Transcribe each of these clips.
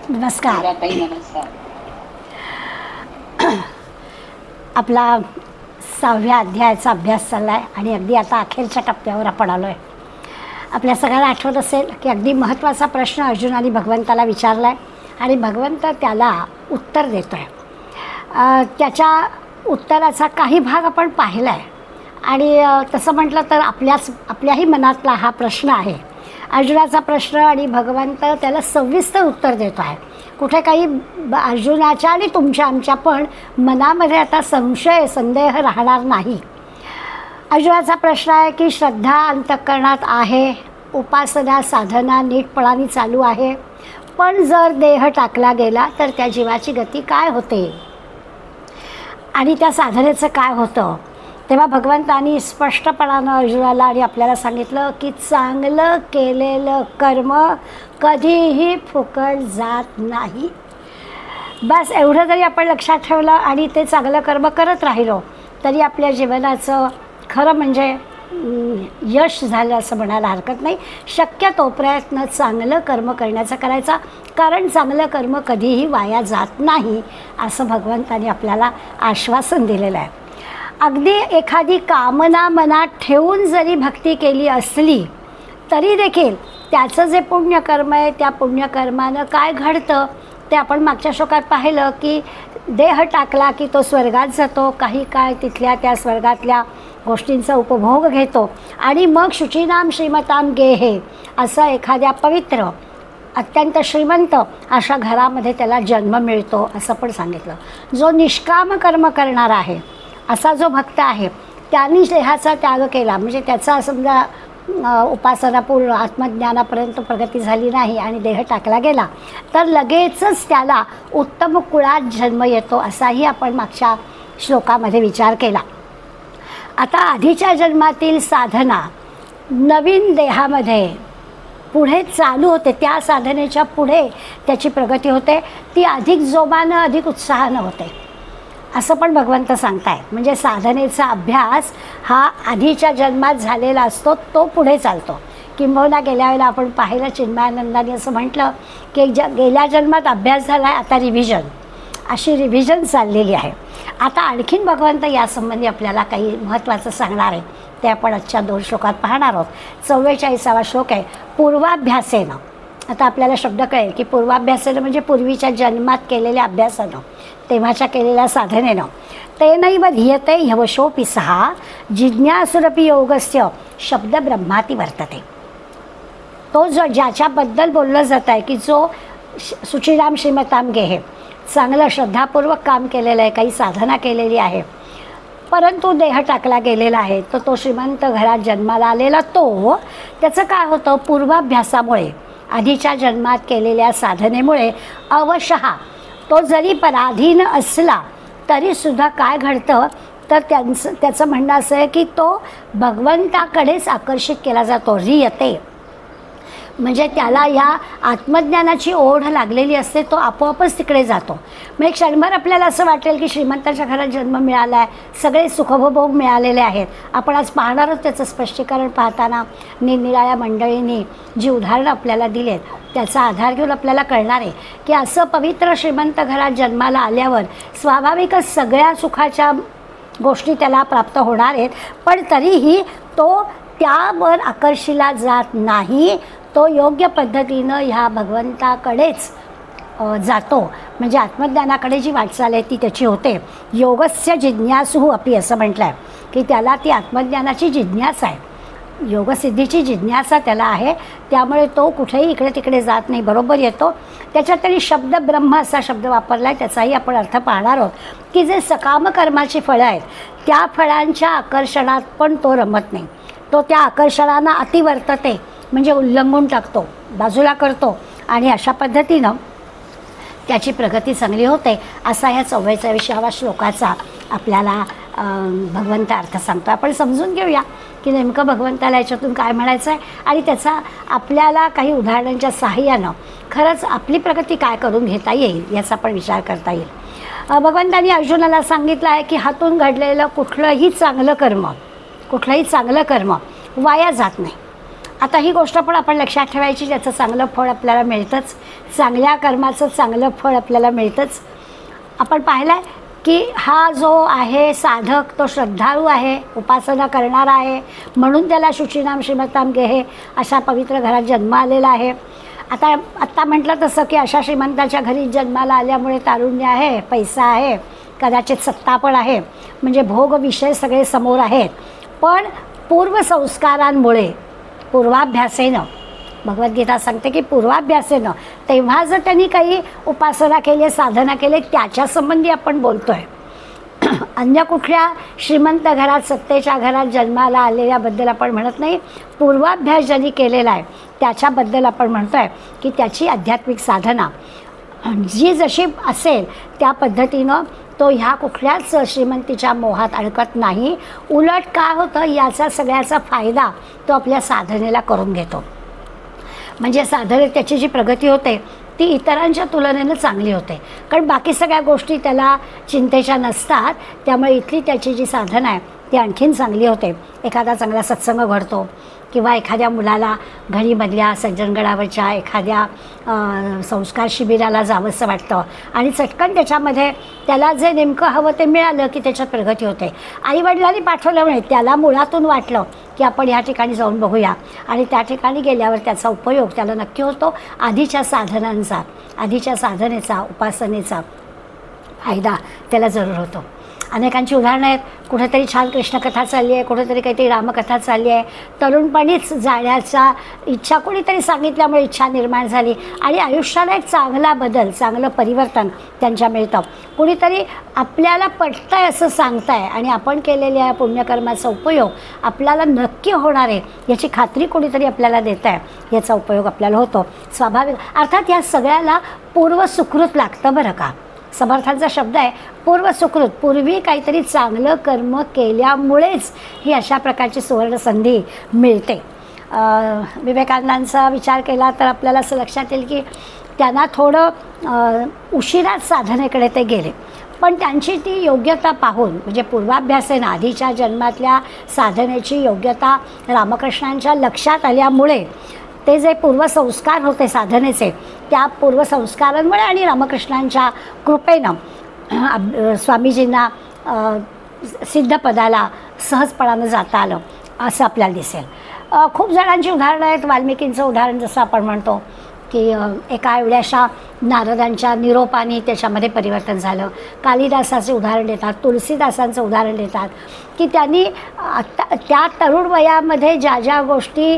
नमस्कार. नमस्कार. आपला 6व्या अध्यायाचा अभ्यास चालला आहे आणि अगदी आता अखेरच्या टप्प्यावर आपण आलो आहे. आपल्या सगळ्यांना आठवत असेल की अगदी महत्त्वाचा प्रश्न अर्जुनाने भगवंताला विचारला आहे आणि भगवंत त्याला उत्तर देतो आहे. त्याच्या उत्तराचा काही भाग आपण पाहिला आहे आणि तसं म्हटलं तर आपल्याही मनातला हा प्रश्न आहे. अर्जुनाचा प्रश्न आणि भगवंत त्याला सविस्तर उत्तर देतो आहे. कुठे काही अर्जुनाच्या आणि आमच्या पण मनामध्ये आता संदेह राहणार नाही. अर्जुनाचा प्रश्न आहे की श्रद्धा अंतःकरणात आहे, उपासना साधना नीटपणाने चालू आहे, पण जर देह टाकला गेला तर त्या जीवाची गती काय होते आणि त्या साधनेचं काय होतं. तेव्हा भगवंतांनी स्पष्टपणानं अर्जुनाला आणि आपल्याला सांगितलं की चांगलं केलेलं कर्म कधीही फुकट जात नाही. बस एवढं जरी आपण लक्षात ठेवलं आणि ते चांगलं कर्म करत राहिलो तरी आपल्या जीवनाचं खरं म्हणजे यश झालं असं म्हणायला हरकत नाही. शक्यतो प्रयत्न चांगलं कर्म करण्याचा करायचा, कारण चांगलं कर्म कधीही वाया जात नाही असं भगवंतांनी आपल्याला आश्वासन दिलेलं आहे. अगदी एखादी कामना मनात ठेवून जरी भक्ती केली असली तरी देखील त्याचं जे पुण्यकर्म आहे त्या पुण्यकर्मानं काय घडतं ते आपण मागच्या श्लोकात पाहिलं की देह टाकला की तो स्वर्गात जातो, काही काळ तिथल्या त्या स्वर्गातल्या गोष्टींचा उपभोग घेतो आणि मग शुचीनाम श्रीमताम गेहे असं एखाद्या पवित्र अत्यंत श्रीमंत अशा घरामध्ये त्याला जन्म मिळतो असं पण सांगितलं. जो निष्काम कर्म करणारा आहे असा जो भक्त आहे त्यांनी देहाचा त्याग केला म्हणजे त्याचा समजा उपासनापूर्ण आत्मज्ञानापर्यंत प्रगती झाली नाही आणि देह टाकला गेला तर लगेचच त्याला उत्तम कुळात जन्म येतो असाही आपण मागच्या श्लोकामध्ये विचार केला. आता आधीच्या जन्मातील साधना नवीन देहामध्ये पुढे चालू होते, त्या साधनेच्या पुढे त्याची प्रगती होते, ती अधिक जोमानं अधिक उत्साहानं होते असं पण भगवंत सांगताय. म्हणजे साधनेचा अभ्यास हा आधीच्या जन्मात झालेला असतो, तो पुढे चालतो. किंबहुना गेल्या वेळेला आपण पाहिलं चिन्मयानंदाने असं म्हटलं की गेल्या जन्मात अभ्यास झाला आहे, आता रिव्हिजन, अशी रिव्हिजन चाललेली आहे. आता आणखीन भगवंत यासंबंधी आपल्याला काही महत्त्वाचं सांगणार आहे ते आपण आजच्या 2 श्लोकात पाहणार आहोत. 44वा श्लोक आहे पूर्वाभ्यासेनं. आता आपल्याला शब्द कळेल की पूर्वाभ्यासेनं म्हणजे पूर्वीच्या जन्मात केलेल्या अभ्यासानं, तेव्हाच्या केलेल्या साधनेनं. तेनैव धियते ह्यवशोऽपि सः जिज्ञासुरपि योगस्य शब्द ब्रह्माती वर्तते. तो जो ज्याच्याबद्दल बोललं जात आहे की जो शुचिराम श्रीमताम गेहे, चांगलं श्रद्धापूर्वक काम केलेलं आहे, काही साधना केलेली आहे, परंतु देह टाकला गेलेला आहे, तर तो श्रीमंत घरात जन्माला आलेला तो त्याचं काय होतं पूर्वाभ्यासामुळे आधीच्या जन्मात केलेल्या साधनेमुळे अवशः तो जरी पराधीन असला तरीसुद्धा काय घडतं तर त्याचं म्हणणं असं आहे की तो भगवंताकडेच आकर्षित केला जातो. रियते म्हणजे त्याला या आत्मज्ञानाची ओढ लागलेली असते, तो आपोआपच तिकडे जातो. म्हणजे क्षणभर आपल्याला असं वाटेल की श्रीमंताच्या घरात जन्म मिळाला आहे, सगळे सुखोपभोग मिळालेले आहेत. आपण आज पाहणारच त्याचं स्पष्टीकरण पाहताना निरनिराळ्या मंडळींनी जी उदाहरणं आपल्याला दिलेत त्याचा आधार घेऊन आपल्याला कळणार आहे की असं पवित्र श्रीमंत घरात जन्माला आल्यावर स्वाभाविकच सगळ्या सुखाच्या गोष्टी त्याला प्राप्त होणार आहेत, पण तरीही तो त्यावर आकर्षिला जात नाही. तो योग्य पद्धतीनं ह्या भगवंताकडेच जातो. म्हणजे आत्मज्ञानाकडे जी वाटचाल आहे ती त्याची होते. योगस्य जिज्ञासु अपि असं म्हटलं आहे की त्याला ती आत्मज्ञानाची जिज्ञासा आहे, योगसिद्धीची जिज्ञासा त्याला आहे, त्यामुळे तो कुठेही इकडे तिकडे जात नाही, बरोबर येतो. त्याच्यात तरी शब्द ब्रह्म असा शब्द वापरला आहे, त्याचाही आपण अर्थ पाहणार आहोत की जे सकाम कर्माची फळं आहेत त्या फळांच्या आकर्षणात पण तो रमत नाही. तो त्या आकर्षणांना अतिवर्तते म्हणजे उल्लंघून टाकतो, बाजूला करतो आणि अशा पद्धतीनं त्याची प्रगती चांगली होते असा ह्या 44व्या श्लोकाचा आपल्याला भगवंत अर्थ सांगतो. आपण समजून घेऊया की नेमकं भगवंताला याच्यातून काय म्हणायचं आहे आणि त्याचा आपल्याला काही उदाहरणांच्या सहाय्यानं खरंच आपली प्रगती काय करून घेता येईल याचा पण विचार करता येईल. भगवंतांनी अर्जुनाला सांगितलं आहे की हातून घडलेलं कुठलंही चांगलं कर्म वाया जात नाही. आता ही गोष्ट पण आपण लक्षात ठेवायची, त्याचं चांगलं फळ आपल्याला मिळतंच, चांगल्या कर्माचं चांगलं फळ आपल्याला मिळतंच. आपण पाहिलं आहे की हा जो आहे साधक तो श्रद्धाळू आहे, उपासना करणारा आहे, म्हणून त्याला शुचीनाम श्रीमताम गेहे अशा पवित्र घरात जन्म आलेला आहे. आत्ता म्हटलं तसं की अशा श्रीमंताच्या घरी जन्माला आल्यामुळे तारुण्य आहे, पैसा आहे, कदाचित सत्ता पण आहे, म्हणजे भोग विषय सगळे समोर आहेत. पण पूर्वसंस्कारांमुळे, पूर्वाभ्यासेनं, भगवद्गीता सांगते की पूर्वाभ्यासेनं, तेव्हा जर त्यांनी काही उपासना केली, साधना केली, त्याच्या संबंधी आपण बोलतो आहे. अन्य कुठल्या श्रीमंत घरात, सत्तेच्या घरात जन्माला आलेल्याबद्दल आपण म्हणत नाही. पूर्वाभ्यास ज्यांनी केलेला आहे त्याच्याबद्दल आपण म्हणतो आहे की त्याची आध्यात्मिक साधना जी जशी असेल त्या पद्धतीनं तो ह्या कुठल्याच श्रीमंतीच्या मोहात अडकत नाही. उलट काय होतं, याचा सगळ्याचा फायदा तो आपल्या साधनेला करून घेतो. म्हणजे साधनेत त्याची जी प्रगती होते ती इतरांच्या तुलनेनं चांगली होते, कारण बाकी सगळ्या गोष्टी त्याला चिंतेच्या नसतात. त्यामुळे इथली त्याची जी साधना आहे ती आणखीन चांगली होते. एखादा चांगला सत्संग घडतो किंवा एखाद्या मुलाला घरीमधल्या सज्जनगडावरच्या एखाद्या संस्कार शिबिराला जावंसं वाटतं आणि चटकन त्याच्यामध्ये त्याला जे नेमकं हवं ते मिळालं की त्याच्यात प्रगती होते. आईवडिलांनी पाठवलं म्हणे, त्याला मुळातून वाटलं की आपण ह्या ठिकाणी जाऊन बघूया, आणि त्या ठिकाणी गेल्यावर त्याचा उपयोग त्याला नक्की होतो. आधीच्या साधनांचा, आधीच्या साधनेचा, उपासनेचा फायदा त्याला जरूर होतो. अनेकांची उदाहरणं आहेत. कुठेतरी छान कृष्णकथा चालली आहे, कुठेतरी काहीतरी रामकथा चालली आहे, तरुणपणीच जाण्याचा इच्छा कोणीतरी सांगितल्यामुळे इच्छा निर्माण झाली आणि आयुष्याला एक चांगला बदल, चांगलं परिवर्तन त्यांच्या मिळतं. कुणीतरी आपल्याला पटतं आहे असं सांगतं आहे आणि आपण केलेल्या या पुण्यकर्माचा उपयोग आपल्याला नक्की होणार आहे याची खात्री कोणीतरी आपल्याला देतं आहे, याचा उपयोग आपल्याला होतो. स्वाभाविक. अर्थात या सगळ्याला पूर्वसुकृत लागतं बरं का. समर्थांचा शब्द आहे पूर्वसुकृत. पूर्वी काहीतरी चांगलं कर्म केल्यामुळेच ही अशा प्रकारची सुवर्णसंधी मिळते. विवेकानंदांचा विचार केला तर आपल्याला असं लक्षात येईल की त्यांना थोडं उशिराच साधनेकडे ते गेले, पण त्यांची ती योग्यता पाहून, म्हणजे पूर्वाभ्यासेनं आधीच्या जन्मातल्या साधनेची योग्यता रामकृष्णांच्या लक्षात आल्यामुळे ते जे पूर्वसंस्कार होते साधनेचे, त्या पूर्वसंस्कारांमुळे आणि रामकृष्णांच्या कृपेनं स्वामीजींना सिद्धपदाला सहजपणानं जाता आलं असं आपल्याला दिसेल. खूप जणांची उदाहरणं आहेत. वाल्मिकींचं उदाहरण जसं आपण म्हणतो की एका एवढ्याशा नारदांच्या निरोपाने त्याच्यामध्ये परिवर्तन झालं. कालिदासाचे उदाहरण देतात, तुलसीदासांचं उदाहरण देतात की त्यांनी आत्ता त्या तरुण वयामध्ये ज्या ज्या गोष्टी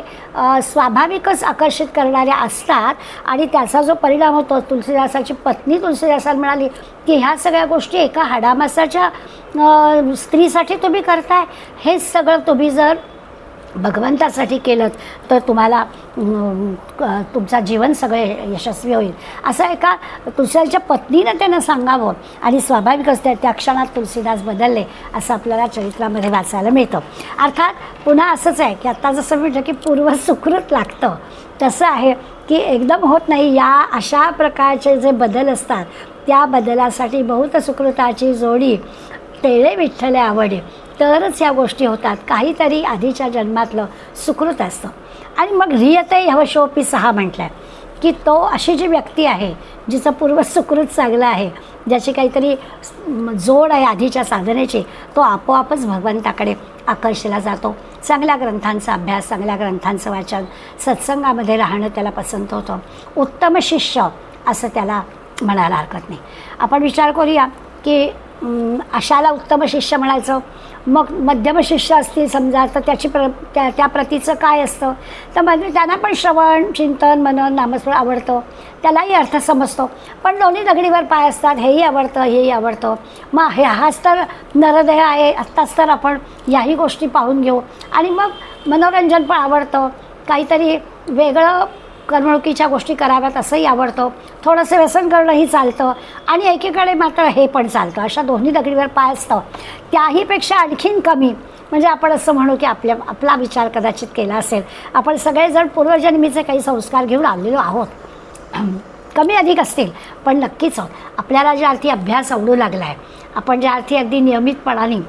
स्वाभाविकच आकर्षित करणाऱ्या असतात आणि त्याचा जो परिणाम होतो, तुलसीदासाची पत्नी तुलसीदासाला मिळाली की ह्या सगळ्या गोष्टी एका हाडामासाच्या स्त्रीसाठी तुम्ही करताय, हे सगळं तुम्ही जर भगवंतासाठी केलं तर तुम्हाला तुमचा जीवन सगळे यशस्वी होईल, असं एका तुलसीदासच्या पत्नीनं त्यांना सांगावं आणि स्वाभाविकच त्या क्षणात तुलसीदास बदलले असं आपल्याला चरित्रामध्ये वाचायला मिळतं. अर्थात पुन्हा असंच आहे की आत्ता जसं म्हटलं की पूर्वसुकृत लागतं, तसं आहे की एकदम होत नाही. या अशा प्रकारचे जे बदल असतात त्या बदलासाठी बहुत सुकृताची जोडी तेळे विठ्ठले आवडे, तरच या गोष्टी होतात. काहीतरी आधीच्या जन्मातलं सुकृत असतं. आणि मग ह्रियते ह्यवशोपी सहा म्हटलं आहे की तो अशी जी व्यक्ती आहे जिचं पूर्व सुकृत चांगलं आहे, ज्याची काहीतरी जोड आहे आधीच्या साधनेची, तो आपोआपच भगवंताकडे आकर्षला जातो. चांगल्या ग्रंथांचा अभ्यास, चांगल्या ग्रंथांचं वाचन, सत्संगामध्ये राहणं त्याला पसंत होतं. उत्तम शिष्य असं त्याला म्हणायला हरकत नाही. आपण विचार करूया की अशाला उत्तम शिष्य म्हणायचं, मग मध्यम शिष्य असतील समजा तर त्याची त्या प्रतीचं काय असतं, तर म्हणजे त्यांना पण श्रवण, चिंतन, मनन, नामस्मरण आवडतं, त्यालाही अर्थ समजतो. पण दोन्ही दगडीवर पाय असतात, हेही आवडतं हेही आवडतं. मग हाच तर नरदेह आहे, आत्ताच तर आपण याही गोष्टी पाहून घेऊ. आणि मग मनोरंजन पण आवडतं, काहीतरी वेगळं करमणुकीच्या गोष्टी कराव्यात असंही आवडतं, थोडंसं व्यसन करणंही चालतं आणि एकीकडे मात्र हे पण चालतं. अशा दोन्ही दगडीवर पाय असतं. त्याहीपेक्षा आणखीन कमी म्हणजे आपण असं म्हणू की आपला विचार कदाचित केला असेल, आपण सगळेजण पूर्वजन्मीचे काही संस्कार घेऊन आलेलो आहोत. कमी अधिक असतील पण नक्कीच आपल्याला ज्या अर्थी अभ्यास आवडू लागला आहे, आपण ज्या अर्थी अगदी नियमितपणाने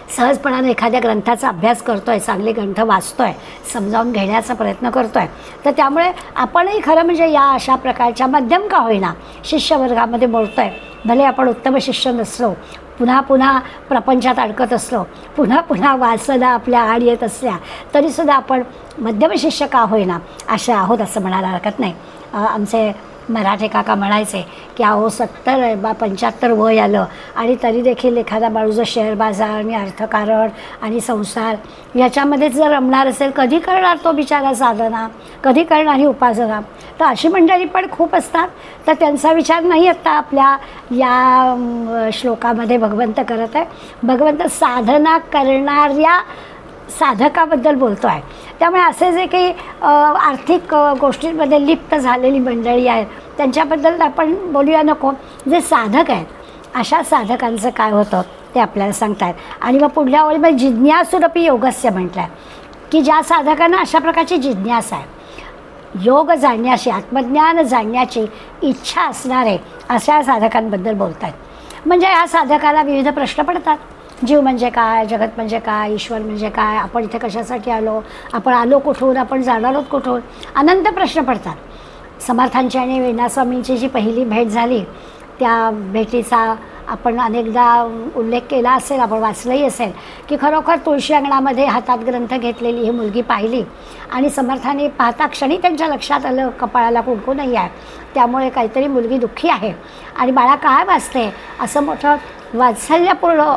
सहजपणाने एखाद्या ग्रंथाचा अभ्यास करतो आहे, चांगले ग्रंथ वाचतो आहे, समजावून घेण्याचा प्रयत्न करतो आहे, तर त्यामुळे आपणही खरं म्हणजे या अशा प्रकारच्या मध्यम का होईना शिष्यवर्गामध्ये बोलतो आहे. भले आपण उत्तम शिष्य नसलो, पुन्हा पुन्हा प्रपंचात अडकत असलो, पुन्हा पुन्हा वासना आपल्या आड येत असल्या, तरीसुद्धा आपण मध्यम शिष्य का होईना असे आहोत असं म्हणायला हरकत नाही. आमचे मराठे काका म्हणायचे की अहो 70-75 वय आलं आणि तरी देखील एखादा माणूस जर शेअर बाजार आणि अर्थकारण आणि संसार याच्यामध्येच जर रमणार असेल, कधी करणार तो बिचारा साधना, कधी करणार ही उपासना. तर अशी मंडळी पण खूप असतात. तर त्यांचा विचार नाही आत्ता आपल्या या श्लोकामध्ये भगवंत करत आहे. भगवंत साधना करणाऱ्या साधकाबद्दल बोलतो आहे. त्यामुळे असे जे काही आर्थिक गोष्टींमध्ये लिप्त झालेली मंडळी आहेत त्यांच्याबद्दल आपण बोलूया नको. जे साधक आहेत अशा साधकांचं काय होतं ते आपल्याला सांगतात. आणि मग पुढल्या ओळीमध्ये जिज्ञासूरपी योगस्य म्हटलं आहे की ज्या साधकांना अशा प्रकारची जिज्ञासा आहे, योग जाणण्याची, आत्मज्ञान जाणण्याची इच्छा असणारे अशा साधकांबद्दल बोलत आहेत. म्हणजे ह्या साधकाला विविध प्रश्न पडतात. जीव म्हणजे काय, जगत म्हणजे काय, ईश्वर म्हणजे काय, आपण इथे कशासाठी आलो, आपण आलो कुठून, आपण जाणार आहोत कुठून, अनंत प्रश्न पडतात. समर्थांची आणि वीणास्वामींची जी पहिली भेट झाली त्या भेटीचा आपण अनेकदा उल्लेख केला असेल, आपण वाचलंही असेल की खरोखर तुळशी अंगणामध्ये हातात ग्रंथ घेतलेली ही मुलगी पाहिली आणि समर्थाने पाहता क्षणी त्यांच्या लक्षात आलं कपाळाला कुंकू नाही आहे, त्यामुळे काहीतरी मुलगी दुःखी आहे आणि बाळा काय वाचते असं मोठं वात्सल्यपूर्ण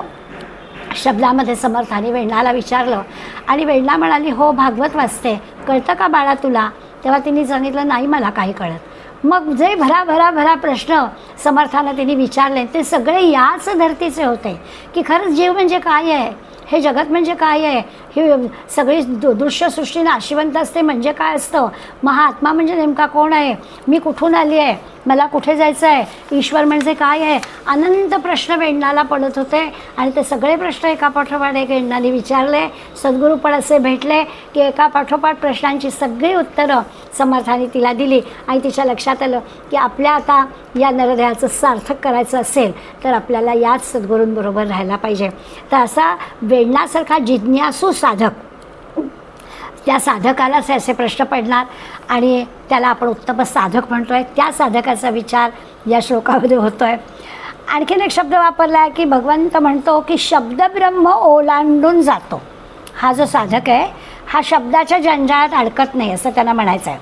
शब्दामध्ये समर्थाने वेण्णाला विचारलं आणि वेण्णा म्हणाली हो भागवत वाचते, कळतं का बाळा तुला? तेव्हा तिने सांगितलं नाही मला काही कळत. मग जे भरा प्रश्न समर्थानं तिने विचारले ते सगळे याच धर्तीचे होते की खरंच जीव म्हणजे काय आहे, हे जगत म्हणजे काय आहे, ही सगळी दृश्यसृष्टी नाशिवंत असते म्हणजे काय असतं, महात्मा म्हणजे नेमका कोण आहे, मी कुठून आली आहे, मला कुठे जायचं आहे, ईश्वर म्हणजे काय आहे, अनंत प्रश्न वेण्णाला पडत होते. आणि ते सगळे प्रश्न एका पाठोपाठ एक वेण्णाने विचारले. सद्गुरू पण असे भेटले की एका पाठोपाठ प्रश्नांची सगळी उत्तरं समर्थाने तिला दिली आणि तिच्या लक्षात आलं की आपल्या आता या नरदेहाचं सार्थक करायचं असेल तर आपल्याला याच सद्गुरूंबरोबर राहायला पाहिजे. तर असा वेण्णासारखा जिज्ञासू साधक, त्या साधकालाच असे प्रश्न पडणार आणि त्याला आपण उत्तम साधक म्हणतो आहे. त्या साधकाचा विचार या श्लोकामध्ये होतो आहे. आणखीन एक शब्द वापरला आहे की भगवंत म्हणतो की शब्दब्रह्म ओलांडून जातो. हा जो साधक आहे हा शब्दाच्या जंजाळात अडकत नाही असं त्यांना म्हणायचं आहे.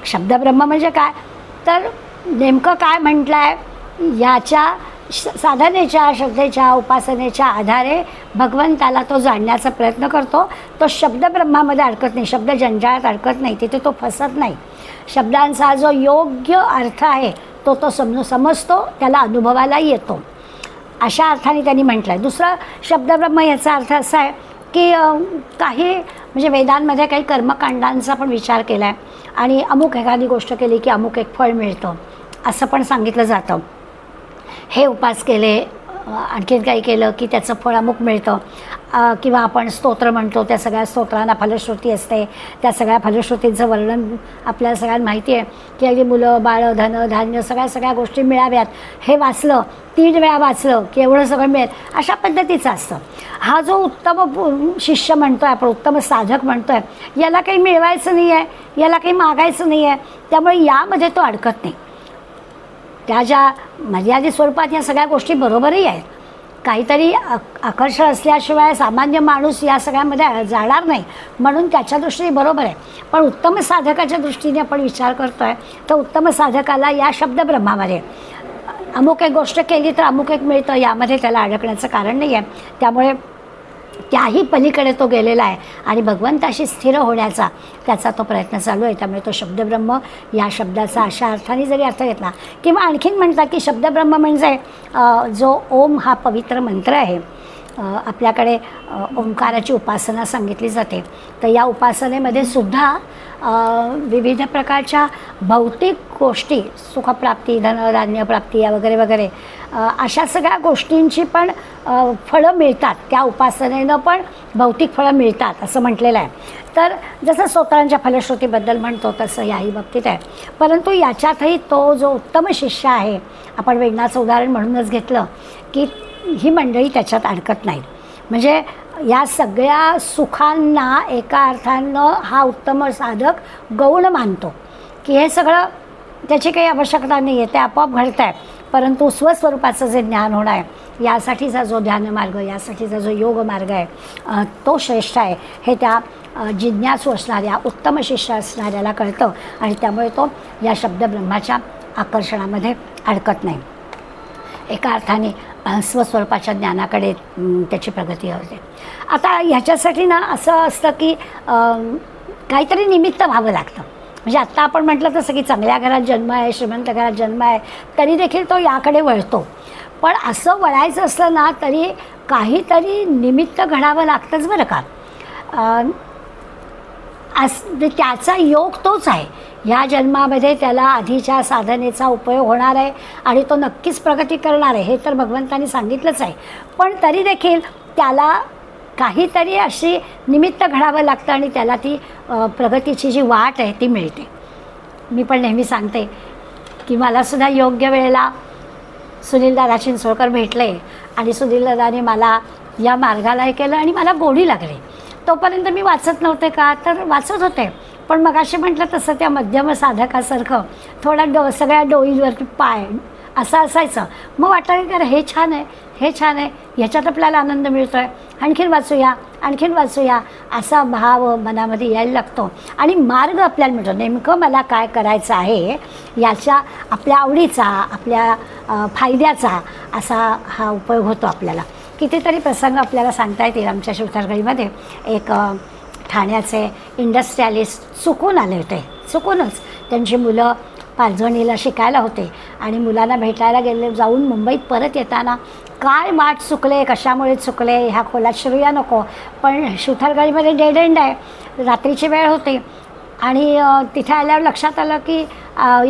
शब्दब्रह्म म्हणजे काय, तर नेमकं काय म्हटलं आहे याच्या साधनेच्या, श्रद्धेच्या, उपासनेच्या आधारे भगवंताला तो जाणण्याचा प्रयत्न करतो. तो शब्दब्रह्मामध्ये अडकत नाही, शब्द जंजाळात अडकत नाही, तिथे तो फसत नाही. शब्दांचा जो योग्य अर्थ आहे तो समजतो, त्याला अनुभवायला येतो, अशा अर्थाने त्यांनी म्हटलं आहे. दुसरं शब्दब्रह्म याचा अर्थ असा आहे की काही म्हणजे वेदांमध्ये काही कर्मकांडांचा पण विचार केला आहे आणि अमुक एखादी गोष्ट केली की अमुक एक फळ मिळतं असं पण सांगितलं जातं. हे उपास केले, आणखीन काही केलं की त्याचं फळ अमुक मिळतं. किंवा आपण स्तोत्र म्हणतो, त्या सगळ्या स्तोत्रांना फलश्रुती असते. त्या सगळ्या फलश्रुतींचं वर्णन आपल्याला सगळ्यांना माहिती आहे की अगदी मुलं, बाळं, धन, धान्य सगळ्या गोष्टी मिळाव्यात, हे वाचलं, 3 वेळा वाचलं की एवढं सगळं मिळेल, अशा पद्धतीचं असतं. हा जो उत्तम शिष्य म्हणतो आहे आपण, उत्तम साधक म्हणतो आहे, याला काही मिळवायचं नाही आहे, याला काही मागायचं नाही आहे, त्यामुळे यामध्ये तो अडकत नाही. त्या ज्या मर्यादित स्वरूपात या सगळ्या गोष्टी बरोबरही आहेत, काहीतरी आकर्षण असल्याशिवाय सामान्य माणूस या सगळ्यामध्ये जाणार नाही, म्हणून त्याच्या दृष्टीने बरोबर आहे. पण उत्तम साधकाच्या दृष्टीने आपण विचार करतो आहे तर उत्तम साधकाला या शब्दब्रह्मामध्ये अमुक एक गोष्ट केली तर अमुक एक मिळतं, यामध्ये त्याला अडकण्याचं कारण नाही आहे. त्यामुळे त्याही पलीकडे तो गेलेला आहे आणि भगवंताशी स्थिर होण्याचा त्याचा तो प्रयत्न चालू आहे. त्यामुळे तो शब्दब्रह्म या शब्दाचा अशा अर्थाने जरी अर्थ घेतला किंवा आणखीन म्हणतात की शब्दब्रह्म म्हणजे जो ओम हा पवित्र मंत्र आहे, आपल्याकडे ओंकाराची उपासना सांगितली जाते. तर या उपासनेमध्ये सुद्धा विविध प्रकारच्या भौतिक गोष्टी, सुखप्राप्ती, धनधान्यप्राप्ती या वगैरे वगैरे अशा सगळ्या गोष्टींची पण फळं मिळतात. त्या उपासनेनं पण भौतिक फळं मिळतात असं म्हटलेलं आहे. तर जसं स्तोत्रांच्या फलश्रुतीबद्दल म्हणतो तसं याही बाबतीत आहे. परंतु याच्यातही तो जो उत्तम शिष्य आहे, आपण वेण्णाचं उदाहरण म्हणूनच घेतलं की ही मंडळी त्याच्यात अडकत नाहीत. म्हणजे या सगळ्या सुखांना एका अर्थानं हा उत्तम साधक गौण मानतो की हे सगळं त्याची काही आवश्यकता नाही आहे, ते आपोआप घडत आहे. परंतु स्वस्वरूपाचं जे ज्ञान होणं आहे यासाठीचा जो ध्यानमार्ग, यासाठीचा जो योग मार्ग आहे तो श्रेष्ठ आहे हे त्या जिज्ञासू असणाऱ्या उत्तम शिष्य असणाऱ्याला कळतं आणि त्यामुळे तो या शब्दब्रह्माच्या आकर्षणामध्ये अडकत नाही. एका अर्थाने स्वस्वरूपाच्या ज्ञानाकडे त्याची प्रगती होते. आता ह्याच्यासाठी ना असं असतं की काहीतरी निमित्त व्हावं लागतं. म्हणजे आत्ता आपण म्हटलं तसं की चांगल्या घरात जन्म आहे, श्रीमंत घरात जन्म आहे, तरी देखील तो याकडे वळतो. पण असं वळायचं असलं ना तरी काहीतरी निमित्त घडावं लागतंच बरं का. त्याचा योग तोच आहे. ह्या जन्मामध्ये त्याला आधीच्या साधनेचा उपयोग होणार आहे आणि तो नक्कीच प्रगती करणार आहे हे तर भगवंतांनी सांगितलंच आहे. पण तरी देखील त्याला काहीतरी अशी निमित्त घडावं लागतं आणि त्याला ती प्रगतीची जी वाट आहे ती मिळते. मी पण नेहमी सांगते की मलासुद्धा योग्य वेळेला सुनीलदादा चिंचोळकर भेटले आणि सुनीलदादाने मला या मार्गाला हे केलं आणि मला गोडी लागली. तोपर्यंत मी वाचत नव्हते का, तर वाचत होते. पण मगाशी म्हटलं तसं त्या मध्यम साधकासारखं थोडा सगळ्या डोईवरती पाय असं असायचं. मग वाटायचं की अरे हे छान आहे, हे छान आहे, ह्याच्यात आपल्याला आनंद मिळतो आहे, आणखीन वाचूया, आणखीन वाचूया असा भाव मनामध्ये यायला लागतो आणि मार्ग आपल्याला मिळतो. नेमकं मला काय करायचं आहे याच्या आपल्या आवडीचा, आपल्या फायद्याचा असा हा उपयोग होतो आपल्याला. कितीतरी प्रसंग आपल्याला सांगता येतील. आमच्या शिवथरगडीमध्ये एक ठाण्याचे इंडस्ट्रियलिस्ट चुकून आले होते. चुकूनच त्यांची मुलं पारजणीला शिकायला होते आणि मुलांना भेटायला गेले. जाऊन मुंबईत परत येताना काय वाट चुकले, कशामुळे चुकले ह्या खोलात शिरूया नको. पण शिवथरगडीमध्ये डेड एंड आहे, रात्रीची वेळ होती आणि तिथे आल्यावर लक्षात आलं की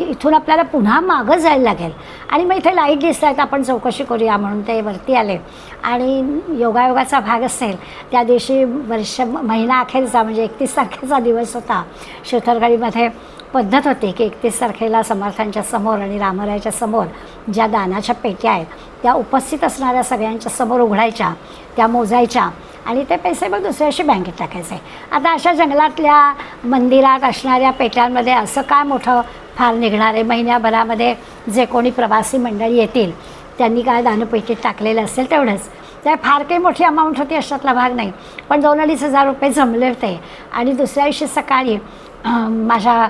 इथून आपल्याला पुन्हा मागं जायला लागेल आणि मग इथे लाईट दिसत आहेत, आपण चौकशी करूया म्हणून ते वरती आले. आणि योगायोगाचा भाग असेल त्या दिवशी महिना अखेरचा म्हणजे 31 तारखेचा दिवस होता. शिवथरगडीमध्ये पद्धत होती की 31 तारखेला समर्थांच्या समोर आणि रामरायाच्या समोर ज्या दानाच्या पेट्या आहेत त्या उपस्थित असणाऱ्या सगळ्यांच्या समोर उघडायच्या, त्या मोजायच्या आणि ते पैसे मग दुसऱ्या दिवशी बँकेत टाकायचे. आता अशा जंगलातल्या मंदिरात असणाऱ्या पेट्यांमध्ये असं काय मोठं फार निघणार आहे. महिन्याभरामध्ये जे कोणी प्रवासी मंडळी येतील त्यांनी काय दानपेटीत टाकलेलं असेल तेवढंच. त्या फार काही मोठी अमाऊंट होती अशातला भाग नाही. पण 2-2,500 रुपये जमले होते. आणि दुसऱ्या दिवशी सकाळी माझ्या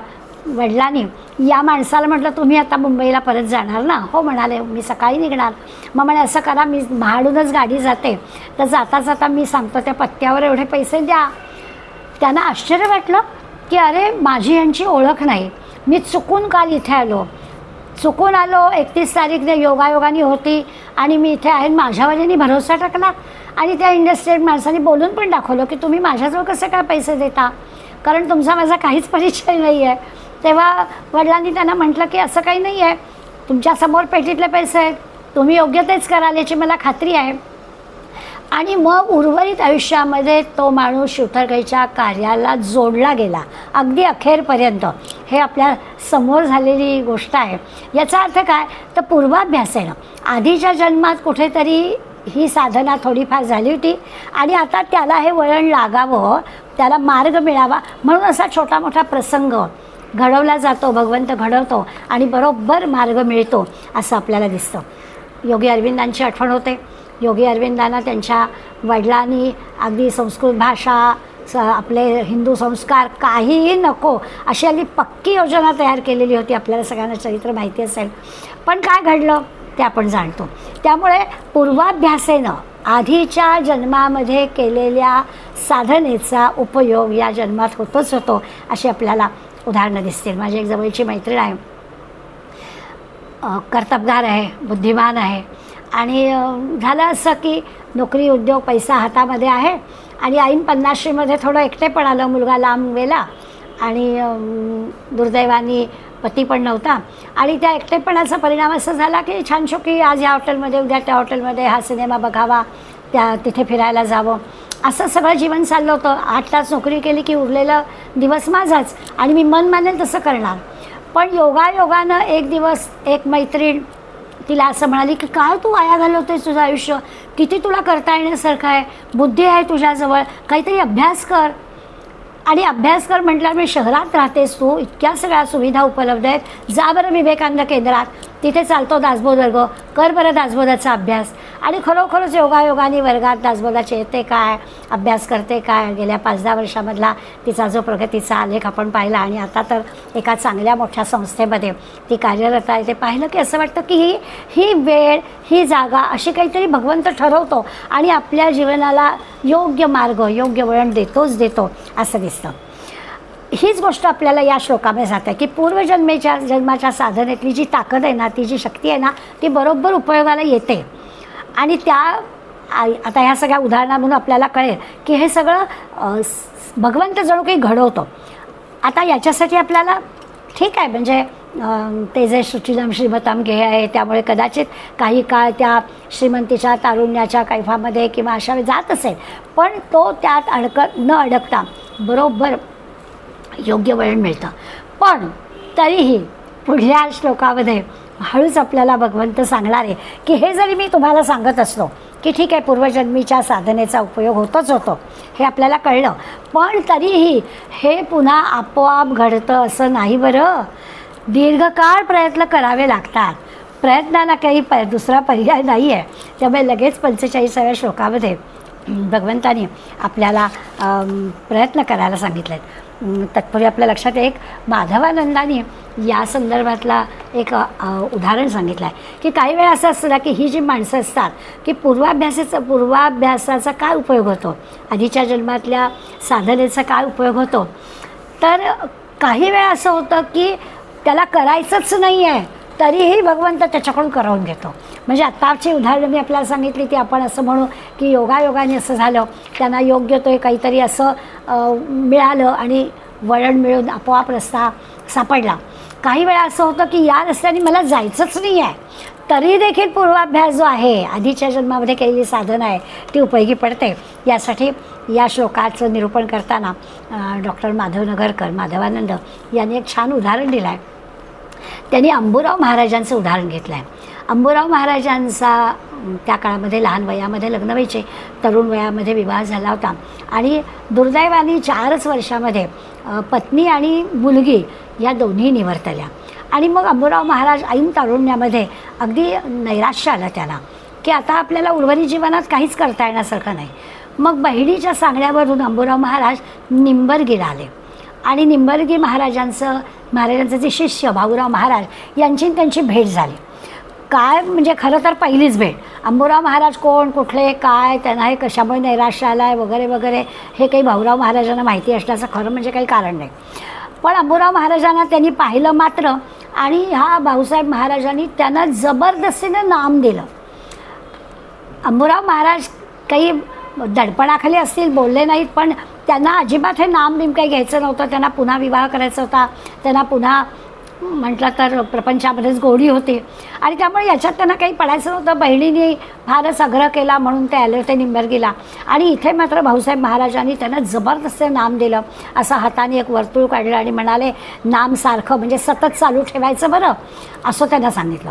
वडिलांनी या माणसाला म्हटलं तुम्ही आता मुंबईला परत जाणार ना. हो म्हणाले, मी सकाळी निघणार. मग म्हणे असं करा, मी म्हाडूनच गाडी जाते, तर जाता जाता मी सांगतो त्या पत्त्यावर एवढे पैसे द्या. त्यांना आश्चर्य वाटलं की अरे माझी यांची ओळख नाही, मी चुकून काल इथे आलो, 31 तारीख योगायोगाने होती आणि मी इथे आहे. माझ्यावाल्यांनी भरोसा टाकला आणि त्या इंडस्ट्रियल माणसांनी बोलून पण दाखवलं की तुम्ही माझ्याजवळ कसे काय पैसे देता, कारण तुमचा माझा काहीच परिचय नाही आहे. तेव्हा वडिलांनी त्यांना म्हटलं की असं काही नाही आहे, तुमच्यासमोर पेटीतले पैसे आहेत, तुम्ही योग्य तेच कराल याची मला खात्री आहे. आणि मग उर्वरित आयुष्यामध्ये तो माणूस शिवथरगडीच्या कार्याला जोडला गेला अगदी अखेरपर्यंत. हे आपल्या समोर झालेली गोष्ट आहे. याचा अर्थ काय, तर पूर्वाभ्यास येणं. आधीच्या जन्मात कुठेतरी ही साधना थोडीफार झाली होती आणि आता त्याला हे वळण लागावं, त्याला मार्ग मिळावा म्हणून असा छोटा मोठा प्रसंग घडवला जातो, भगवंत घडवतो आणि बरोबर मार्ग मिळतो असं आपल्याला दिसतं. योगी अरविंदांची आठवण होते. योगी अरविंदांना त्यांच्या वडिलांनी अगदी संस्कृत भाषा, आपले हिंदू संस्कार काहीही नको अशी अगदी पक्की योजना तयार केलेली होती. आपल्याला सगळ्यांना चरित्र माहिती असेल. पण काय घडलं ते आपण जाणतो. त्यामुळे पूर्वाभ्यासेनं आधीच्या जन्मामध्ये केलेल्या साधनेचा उपयोग या जन्मात होतोच होतो अशी आपल्याला उदाहरणं दिसतील. माझी एक जवळची मैत्रीण आहे, कर्तबगार आहे, बुद्धिमान आहे आणि झालं असं की नोकरी, उद्योग, पैसा हातामध्ये आहे आणि ऐन 50शीमध्ये थोडं एकटेपण आलं. मुलगा लांब गेला आणि दुर्दैवाने पती पण नव्हता आणि त्या एकटेपणाचा परिणाम असा झाला की छानछोकी आज या हॉटेलमध्ये, उद्या त्या हॉटेलमध्ये, हा सिनेमा बघावा, तिथे फिरायला जावं, असं सगळं जीवन चाललं होतं. 8 तास नोकरी केली की उरलेलं दिवस माझाच आणि मी मन मानेल तसं करणार. पण योगायोगानं एक दिवस एक मैत्रीण तिला असं म्हणाली की काय तू वाया घालवतेस तुझं आयुष्य, किती तुला करता येण्यासारखं आहे, बुद्धी आहे तुझ्याजवळ, काहीतरी अभ्यास कर. आणि अभ्यास कर म्हटल्यावर मी शहरात राहतेस तू, इतक्या सगळ्या सुविधा उपलब्ध आहेत, जा बरं विवेकानंद केंद्रात, तिथे चालतो दासबोध वर्ग, कर बरं दासबोधाचा अभ्यास. आणि खरोखरच योगायोगाने वर्गात दासबोधाचे येते काय, अभ्यास करते काय, गेल्या 5-10 वर्षामधला तिचा जो प्रगतीचा आलेख आपण पाहिला. आणि आता तर एका चांगल्या मोठ्या संस्थेमध्ये ती कार्यरत आहे. ते पाहिलं की असं वाटतं की ही वेळ, ही जागा अशी काहीतरी भगवंत ठरवतो आणि आपल्या जीवनाला योग्य मार्ग, योग्य वळण देतो असं दिसतं. हीच गोष्ट आपल्याला या श्लोकामध्ये जाते की जन्माच्या साधनेतली जी ताकद आहे ना, ती जी शक्ती आहे ना, ती बरोबर उपयोगाला येते. आणि त्या आता ह्या सगळ्या उदाहरणामधून आपल्याला कळेल की हे सगळं भगवंत जणू काही घडवतो. आता याच्यासाठी आपल्याला ठीक आहे, म्हणजे ते जे शुचिलम श्रीमताम ध्येय आहे, त्यामुळे कदाचित काही काळ त्या श्रीमंतीच्या तारुण्याच्या कैफामध्ये किंवा अशा जात असेल, पण तो त्यात न अडकता बरोबर योग्य वळण मिळतं. पण तरीही पुढल्या श्लोकामध्ये हळूच आपल्याला भगवंत सांगणार आहे की हे जरी मी तुम्हाला सांगत असलो की ठीक आहे, पूर्वजन्मीच्या साधनेचा उपयोग होतो, हे आपल्याला कळलं, पण तरीही हे पुन्हा आपोआप घडतं असं नाही बरं. दीर्घकाळ प्रयत्न करावे लागतात. प्रयत्नाला काही दुसरा पर्याय नाही आहे. त्यामुळे लगेच 45व्या श्लोकामध्ये भगवंतानी आपल्याला प्रयत्न करायला सांगितले आहेत. तत्पूर्वी आपल्या लक्षात एक माधवानंदानी या संदर्भातला एक उदाहरण सांगितलं आहे की काही वेळा असं असतं की ही जी माणसं असतात की पूर्वाभ्यासाचा काय उपयोग होतो, आधीच्या जन्मातल्या साधनेचा काय उपयोग होतो, तर काही वेळा असं होतं की त्याला करायचंच नाही आहे तरीही भगवंत त्याच्याकडून करवून घेतो. म्हणजे आत्ताची उदाहरणं मी आपल्याला सांगितली ती आपण असं म्हणू की योगायोगाने असं झालं, त्यांना योग्य तो काहीतरी असं मिळालं आणि वळण मिळून आपोआप रस्ता सापडला. काही वेळा असं होतं की या रस्त्याने मला जायचंच नाही आहे, तरी देखील पूर्वाभ्यास जो आहे, आधीच्या जन्मामध्ये केलेली साधना आहे, ती उपयोगी पडते. यासाठी या श्लोकाचं निरूपण करताना डॉक्टर माधवानंद यांनी एक छान उदाहरण दिलं आहे. त्यांनी अंबुराव महाराजांचं उदाहरण घेतलं आहे. अंबुराव महाराजांचा त्या काळामध्ये लहान वयामध्ये लग्न व्हायचे, तरुण वयामध्ये विवाह झाला होता आणि दुर्दैवाने 4च वर्षामध्ये पत्नी आणि मुलगी या दोन्ही निवर्तल्या. आणि मग अंबुराव महाराज ऐन तारुण्यामध्ये अगदी नैराश्य आलं त्याला की आता आपल्याला उर्वरित जीवनात काहीच करता येण्यासारखं नाही. मग बहिणीच्या सांगण्यावरून अंबुराव महाराज निंबर्गीला आले आणि निंबर्गी महाराजांचे जे शिष्य भाऊराव महाराज यांची त्यांची भेट झाली. काय म्हणजे खरं तर पहिलीच भेट. अंबुराव महाराज कोण, कुठले, काय, त्यांना हे कशामुळे नैराश्य आला आहे वगैरे वगैरे हे काही भाऊराव महाराजांना माहिती असण्याचं खरं म्हणजे काही कारण नाही. पण अंबुराव महाराजांना त्यांनी पाहिलं मात्र आणि ह्या भाऊसाहेब महाराजांनी त्यांना जबरदस्तीने नाम दिलं. अंबुराव महाराज काही दडपणाखाली असतील, बोलले नाहीत, पण त्यांना अजिबात हे नाम काही घ्यायचं नव्हतं. त्यांना पुन्हा विवाह करायचा होता, त्यांना पुन्हा म्हटलं तर प्रपंचामध्येच गोडी होती आणि त्यामुळे याच्यात त्यांना काही पडायचं नव्हतं. बहिणीने फारच आग्रह केला म्हणून ते आले होते निंबर्गीला. आणि इथे मात्र भाऊसाहेब महाराजांनी त्यांना जबरदस्त नाम दिलं. असं हाताने एक वर्तुळ काढलं आणि म्हणाले नाम सारखं म्हणजे सतत चालू ठेवायचं बरं, असं त्यांना सांगितलं.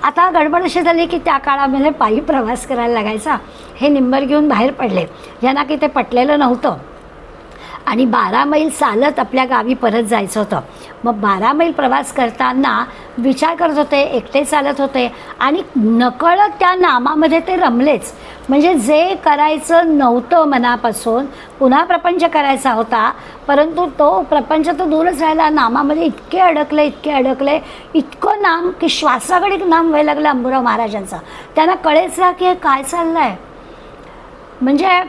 आता गडबड अशी झाली की त्या काळामध्ये पायी प्रवास करायला लागायचा. हे निंबर्गीहून बाहेर पडले, यांना की ते पटलेलं नव्हतं आणि 12 मैल चालत आपल्या गावी परत जायचं होतं. मग 12 मैल प्रवास करताना विचार करत होते, एकटे चालत होते आणि नकळत त्या नामामध्ये ते रमलेच. म्हणजे जे करायचं नव्हतं मनापासून, पुन्हा प्रपंच करायचा होता, परंतु तो प्रपंच तर दूरच राहिला, नामामध्ये इतके अडकले, इतकं नाम की श्वासाकडे नाम व्हायला लागलं अंबुराव महाराजांचा. त्यांना कळेच ना की हे काय चाललं आहे. म्हणजे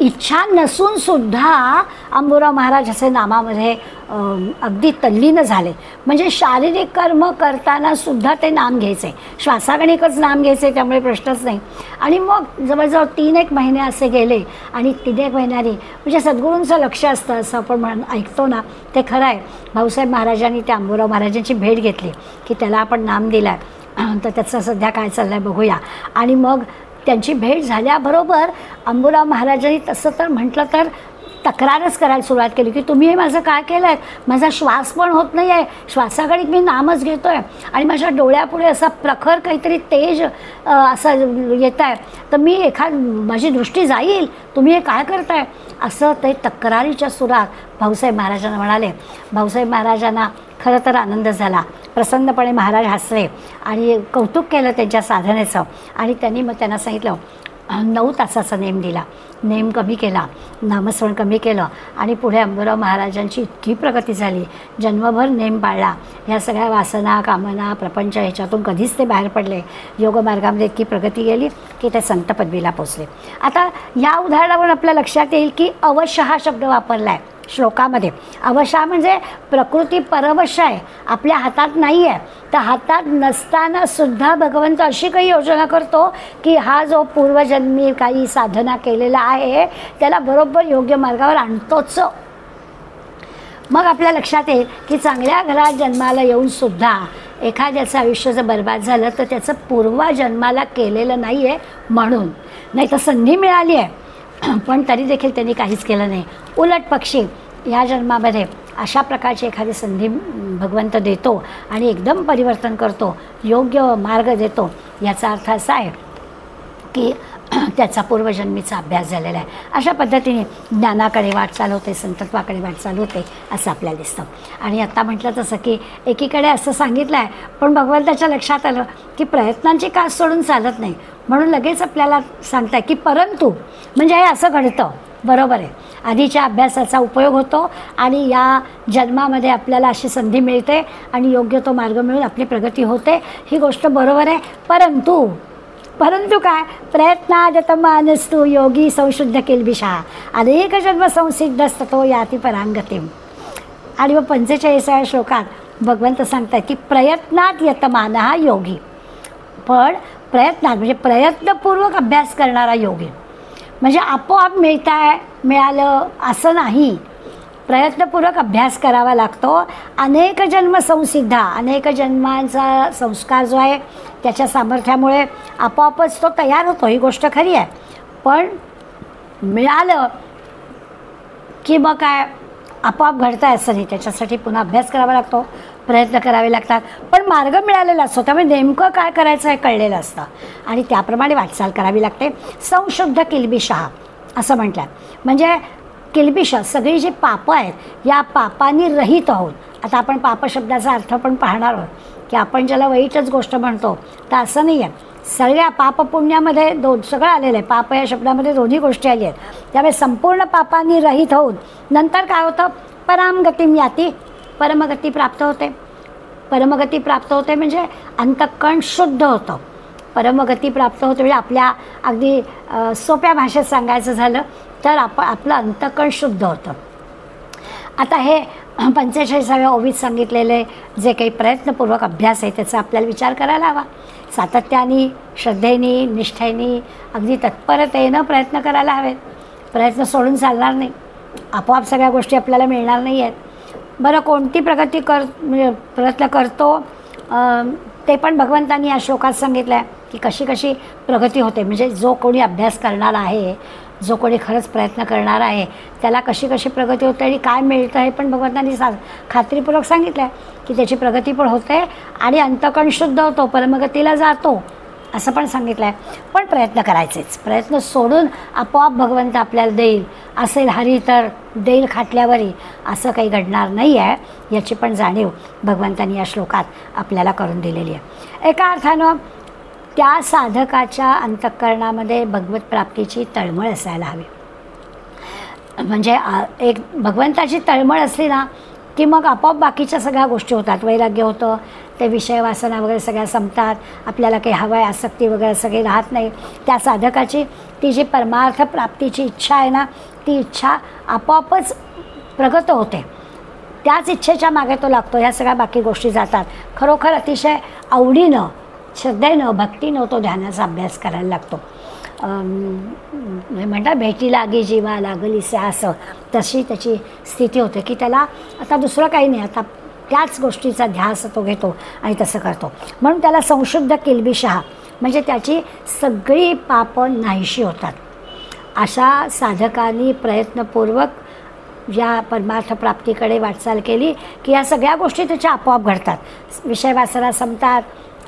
इच्छा नसून सुद्धा अंबुराव महाराज असे नामामध्ये अगदी तल्लीन झाले. म्हणजे शारीरिक कर्म करताना सुद्धा ते नाम घ्यायचे, श्वासागणिकच नाम घ्यायचे, त्यामुळे प्रश्नच नाही. आणि मग जवळजवळ 3-1 महिने असे गेले आणि 3-1 महिन्यांनी म्हणजे सद्गुरूंचं लक्ष असतं असं आपण ऐकतो ना, ते खरं आहे. भाऊसाहेब महाराजांनी त्या अंबुराव महाराजांची भेट घेतली की त्याला आपण नाम दिला तर त्याचं सध्या काय चाललं आहे बघूया. आणि मग त्यांची भेट झाल्याबरोबर अंबुराव महाराजांनी तसं तर म्हटलं तर तक्रारच करायला सुरुवात केली की तुम्ही हे माझं काय केलं आहे, माझा श्वास पण होत नाही आहे, श्वासाकडे मी नामच घेतो आहे आणि माझ्या डोळ्यापुढे असा प्रखर काहीतरी तेज असं येत आहे, तर मी माझी दृष्टी जाईल, तुम्ही हे काय करताय, असं ते तक्रारीच्या सुरात भाऊसाहेब महाराजांना म्हणाले. भाऊसाहेब महाराजांना खरं तर आनंद झाला. प्रसन्नपणे महाराज हसले आणि कौतुक केलं त्यांच्या साधनेचं. आणि त्यांनी मग त्यांना सांगितलं 9 तासाचा नेम दिला, नेम कमी केला, नामस्मरण कमी केलं आणि पुढे अंबुराव महाराजांची इतकी प्रगती झाली. जन्मभर नेम पाळला. ह्या सगळ्या वासना, कामना, प्रपंच ह्याच्यातून कधीच ते बाहेर पडले. योगमार्गामध्ये इतकी प्रगती गेली की ते संत पदवीला पोचले. आता या उदाहरणावरून आपल्या लक्षात येईल की अवश्य हा शब्द वापरला आहे श्लोकामध्ये. अवश्य म्हणजे प्रकृती परवश आहे, आपल्या हातात नाही आहे. तर हातात नसताना सुद्धा भगवंत अशी काही योजना करतो की हा जो पूर्वजन्मी काही साधना केलेला आहे त्याला बरोबर योग्य मार्गावर आणतोच. मग आपल्या लक्षात येईल की चांगल्या घरात जन्माला येऊन सुद्धा एखाद्याचं आयुष्य जर बर्बाद झालं तर त्याचं पूर्वजन्माला केलेलं नाही आहे म्हणून. नाही तर संधी मिळाली आहे पण तरी देखील त्यांनी काहीच केलं नाही. उलट पक्षी या जन्मामध्ये अशा प्रकारची एखादी संधी भगवंत देतो आणि एकदम परिवर्तन करतो, योग्य मार्ग देतो. याचा अर्थ असा आहे की त्याचा पूर्वजन्मीचा अभ्यास झालेला आहे. अशा पद्धतीने ज्ञानाकडे वाटचाल होते, संतत्वाकडे वाटचाल होते असं आपल्याला दिसतं. आणि आत्ता म्हटलं तसं की एकीकडे असं सांगितलं आहे पण भगवंताच्या लक्षात आलं की प्रयत्नांची कास सोडून चालत नाही. म्हणून लगेच आपल्याला सांगताय की परंतु म्हणजे हे असं घडतं, बरोबर आहे, आधीच्या अभ्यासाचा उपयोग होतो आणि या जन्मामध्ये आपल्याला अशी संधी मिळते आणि योग्य तो मार्ग मिळून आपली प्रगती होते, ही गोष्ट बरोबर आहे. परंतु काय, प्रयत्नादतमानस्तु योगी संशुद्ध किल्बिषा अनेक जन्म संसिद्धस्ततो याती परांगतीम. आणि मग 45व्या श्लोकात भगवंत सांगतात की प्रयत्नात यतमान हा योगी. पण प्रयत्नात म्हणजे प्रयत्नपूर्वक अभ्यास करणारा योगी. म्हणजे आपोआप मिळालं असं नाही, प्रयत्नपूर्वक अभ्यास करावा लागतो. अनेक जन्म संसिद्धा, अनेक जन्मांचा संस्कार जो आहे त्याच्या सामर्थ्यामुळे आपोआपच तो तयार होतो, ही गोष्ट खरी आहे. पण मिळालं की मग काय आपोआप घडतं असं नाही, त्याच्यासाठी पुन्हा अभ्यास करावा लागतो, प्रयत्न करावे लागतात. पण मार्ग मिळालेला असतो त्यामुळे नेमकं काय करायचं हे कळलेलं असतं आणि त्याप्रमाणे वाटचाल करावी लागते. संशुद्ध किल्बिषः असं म्हटलं. म्हणजे किल्बिष सगळी जी पापं आहेत या पापांनी रहित आहोत. आता आपण पाप शब्दाचा अर्थ पण पाहणार आहोत की आपण ज्याला वाईटच गोष्ट म्हणतो तर असं नाही आहे. सगळ्या पापपुण्यामध्ये सगळं आलेलं आहे. पाप या शब्दामध्ये दोन्ही गोष्टी आली आहेत. त्यामुळे संपूर्ण पापांनी रहित होऊन नंतर काय होतं, परामगतीम याती, परमगती प्राप्त होते. परमगती प्राप्त होते म्हणजे अंतःकरण शुद्ध होतं. परमगती प्राप्त होते म्हणजे आपल्या अगदी सोप्या भाषेत सांगायचं झालं तर आपलं अंतःकरण शुद्ध होतं. आता हे 45व्या ओवीत सांगितलेले जे काही प्रयत्नपूर्वक अभ्यास आहे त्याचा आपल्याला विचार करायला हवा. सातत्याने, श्रद्धेने, निष्ठेने, अगदी तत्परतेनं प्रयत्न करायला हवेत. प्रयत्न सोडून चालणार नाही, आपोआप सगळ्या गोष्टी आपल्याला मिळणार नाही आहेत. बरं, कोणती प्रगती म्हणजे प्रयत्न करतो ते पण भगवंतांनी या श्लोकात सांगितलं आहे की कशी कशी प्रगती होते. म्हणजे जो कोणी अभ्यास करणारा आहे, जो कोणी खरंच प्रयत्न करणार आहे त्याला कशी कशी प्रगती होते आणि काय मिळतं हे पण भगवंतांनी खात्रीपूर्वक सांगितलं आहे की त्याची प्रगती पण होते आणि अंतःकरण शुद्ध होतो, परमगतीला जातो असं पण सांगितलं आहे. पण प्रयत्न करायचेच, प्रयत्न सोडून आपोआप भगवंत आपल्याला देईल असेल हरी तर देईल खाटल्यावरही, असं काही घडणार नाही आहे. याची पण जाणीव भगवंतांनी या श्लोकात आपल्याला करून दिलेली आहे. एका अर्थानं त्या साधकाच्या अंतःकरणामध्ये भगवत प्राप्तीची तळमळ असायला हवी. म्हणजे एक भगवंताची तळमळ असली ना की मग आपोआप बाकीच्या सगळ्या गोष्टी होतात. वैराग्य होतं, ते विषय वासना वगैरे सगळ्या संपतात, आपल्याला काही हवं आहे आसक्ती वगैरे सगळी राहत नाही. त्या साधकाची ती जी परमार्थ प्राप्तीची इच्छा आहे ना, ती इच्छा आपोआपच प्रगत होते. त्याच इच्छेच्या मागे तो लागतो, ह्या सगळ्या बाकी गोष्टी जातात. खरोखर अतिशय आवडीनं, श्रद्धेनं, भक्तीनं तो ध्यानाचा अभ्यास करायला लागतो. म्हणतात भेटी लागे जीवा लागलीसे असं, तशी त्याची स्थिती होते की त्याला आता दुसरं काही नाही, आता त्याच गोष्टीचा ध्यास तो घेतो आणि तसं करतो. म्हणून त्याला संशुद्ध किल्बिषः म्हणजे त्याची सगळी पापं नाहीशी होतात. अशा साधकांनी प्रयत्नपूर्वक या परमार्थ प्राप्तीकडे वाटचाल केली की या सगळ्या गोष्टी त्याच्या आपोआप घडतात. विषय वासना संपतात,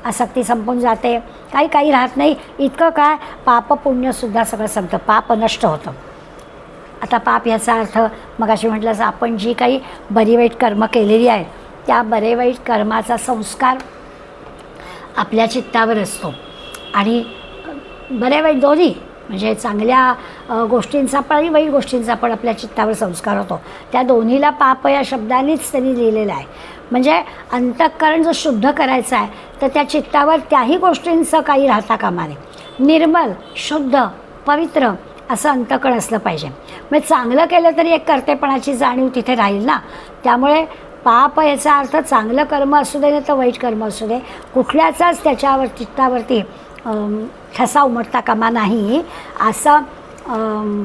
आसक्ती संपून जाते, काही राहत नाही. इतकं काय, पाप पुण्यसुद्धा सगळं संपतं, पाप नष्ट होतं. आता पाप याचा अर्थ मगाशी म्हटलं असं, आपण जी काही बरी वाईट कर्म केलेली आहेत त्या बरे वाईट कर्माचा संस्कार आपल्या चित्तावर असतो. आणि बरे वाईट दोन्ही, म्हणजे चांगल्या गोष्टींचा पण आणि वाईट गोष्टींचा पण आपल्या चित्तावर संस्कार होतो. त्या दोन्हीला पाप या शब्दानेच त्यांनी लिहिलेलं आहे. म्हणजे अंतःकरण जर शुद्ध करायचं आहे तर त्या चित्तावर त्याही गोष्टींचं काही राहता कामा नये. निर्मल, शुद्ध, पवित्र असं अंतःकरण असलं पाहिजे. म्हणजे चांगलं केलं तरी एक कर्तेपणाची जाणीव तिथे राहील ना. त्यामुळे पाप याचा अर्थ चांगलं कर्म असू दे नाही तर वाईट कर्म असू दे, कुठल्याचाच त्याच्यावर चित्तावरती ठसा उमटता कामा नाही, असं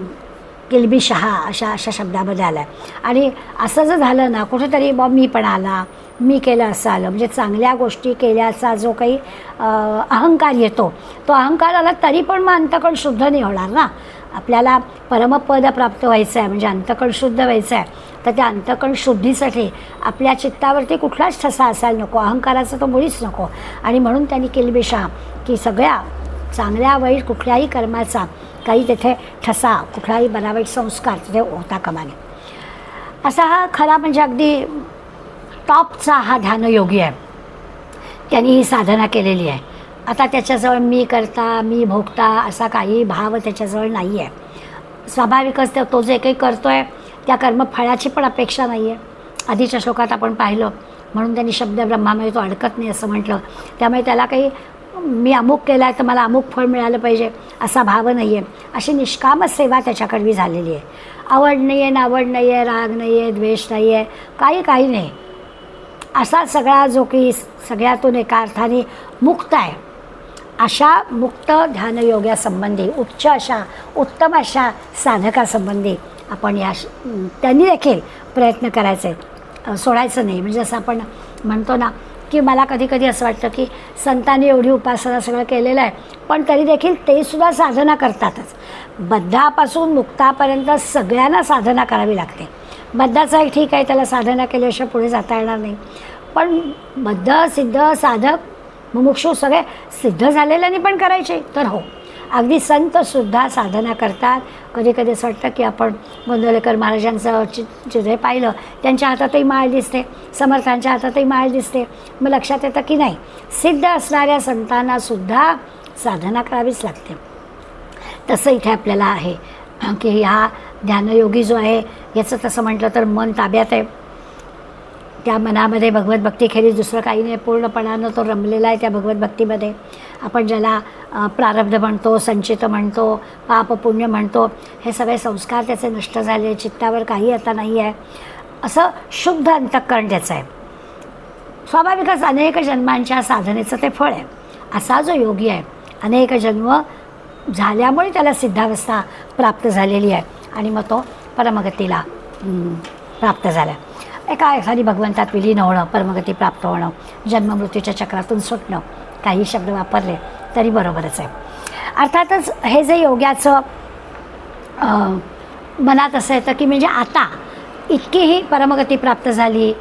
किलबिशहा अशा शब्दामध्ये आला आहे. आणि असं जर झालं ना कुठेतरी मी पण आला, मी केलं असं आलं, म्हणजे चांगल्या गोष्टी केल्याचा जो काही अहंकार येतो, तो अहंकार आला तरी पण मग अंतःकरण शुद्ध नाही होणार ना. आपल्याला परमपद प्राप्त व्हायचं आहे, म्हणजे अंतःकरण शुद्ध व्हायचं आहे, तर त्या अंतःकरण शुद्धीसाठी आपल्या चित्तावरती कुठलाच ठसा असायला नको, अहंकाराचा तो मुळीच नको. आणि म्हणून त्यांनी किलबिशहा की सगळ्या चांगल्या वाईट कुठल्याही कर्माचा काही तेथे ठसा, कुठलाही बरा वाईट संस्कार तिथे होता कामा नये. असा हा खरा म्हणजे अगदी टॉपचा हा ध्यानयोगी आहे. त्यांनी ही साधना केलेली आहे. आता त्याच्याजवळ मी करता, मी भोगता असा काही भाव त्याच्याजवळ नाही आहे. स्वाभाविकच तो जे काही करतो आहे त्या कर्मफळाची पण अपेक्षा नाही आहे. आधीच्या श्लोकात आपण पाहिलं, म्हणून त्यांनी शब्द ब्रह्मामध्ये तो अडकत नाही असं म्हटलं. त्यामुळे त्याला काही मी अमुक केला आहे तर मला अमुक फळ मिळालं पाहिजे असा भाव नाही आहे. अशी निष्काम सेवा त्याच्याकडवी झालेली आहे. आवड नाही आहे, नावड नाही आहे, राग नाही आहे, द्वेष नाही आहे, काही नाही. असा सगळा जो की सगळ्यातून एका अर्थाने मुक्त आहे, अशा मुक्त ध्यानयोगासंबंधी उच्च अशा उत्तम अशा साधकासंबंधी आपण त्यांनी देखील प्रयत्न करायचे, सोडायचं नाही. म्हणजे जसं आपण म्हणतो ना की मला कधी असं वाटतं की संतांनी एवढी उपासना सगळं केलेलं आहे, पण तरी देखील ते सुद्धा साधना करतातच. बद्धापासून मुक्तापर्यंत सगळ्यांना साधना करावी लागते. बद्धाचा एक ठीक आहे, त्याला साधना केल्याशिवाय पुढे जाता येणार नाही, पण बद्ध, सिद्ध, साधक, मुमुक्षू सगळे सिद्ध झालेल्याने पण करायचे तर हो. अगदी संतसुद्धा साधना करतात. कधी असं वाटतं की आपण गोंदवलेकर महाराजांचं चित्र पाहिलं, त्यांच्या हातातही माळ दिसते, समर्थांच्या हातातही माळ दिसते. मग लक्षात येतं की नाही, सिद्ध असणाऱ्या संतांनासुद्धा साधना करावीच लागते. तसं इथे आपल्याला आहे की हा ध्यानयोगी जो आहे याचं तसं म्हटलं तर मन ताब्यात आहे. त्या मनामध्ये भगवत भक्तीखेरीज दुसरं काही नाही, पूर्णपणानं तो रमलेला आहे त्या भगवत भक्तीमध्ये. आपण ज्याला प्रारब्ध म्हणतो, संचित म्हणतो, पाप पुण्य म्हणतो, हे सगळे संस्कार त्याचे नष्ट झाले, चित्तावर काही आता नाही आहे, असं शुद्ध अंतःकरण त्याचं आहे. स्वाभाविकच अनेक जन्मांच्या साधनेचं ते फळ आहे. असा जो योगी आहे, अनेक जन्म झाल्यामुळे त्याला सिद्धावस्था प्राप्त झालेली आहे आणि मग तो परमगतीला प्राप्त झाला. एका एखादी भगवंतात विलीन होणं, परमगती प्राप्त होणं, जन्ममृत्यूच्या चक्रातून सुटणं, काही शब्द वापरले तरी बरोबरच आहे. अर्थातच हे जे योग्याचं मनात असं येतं की म्हणजे आता इतकीही परमगती प्राप्त झाली,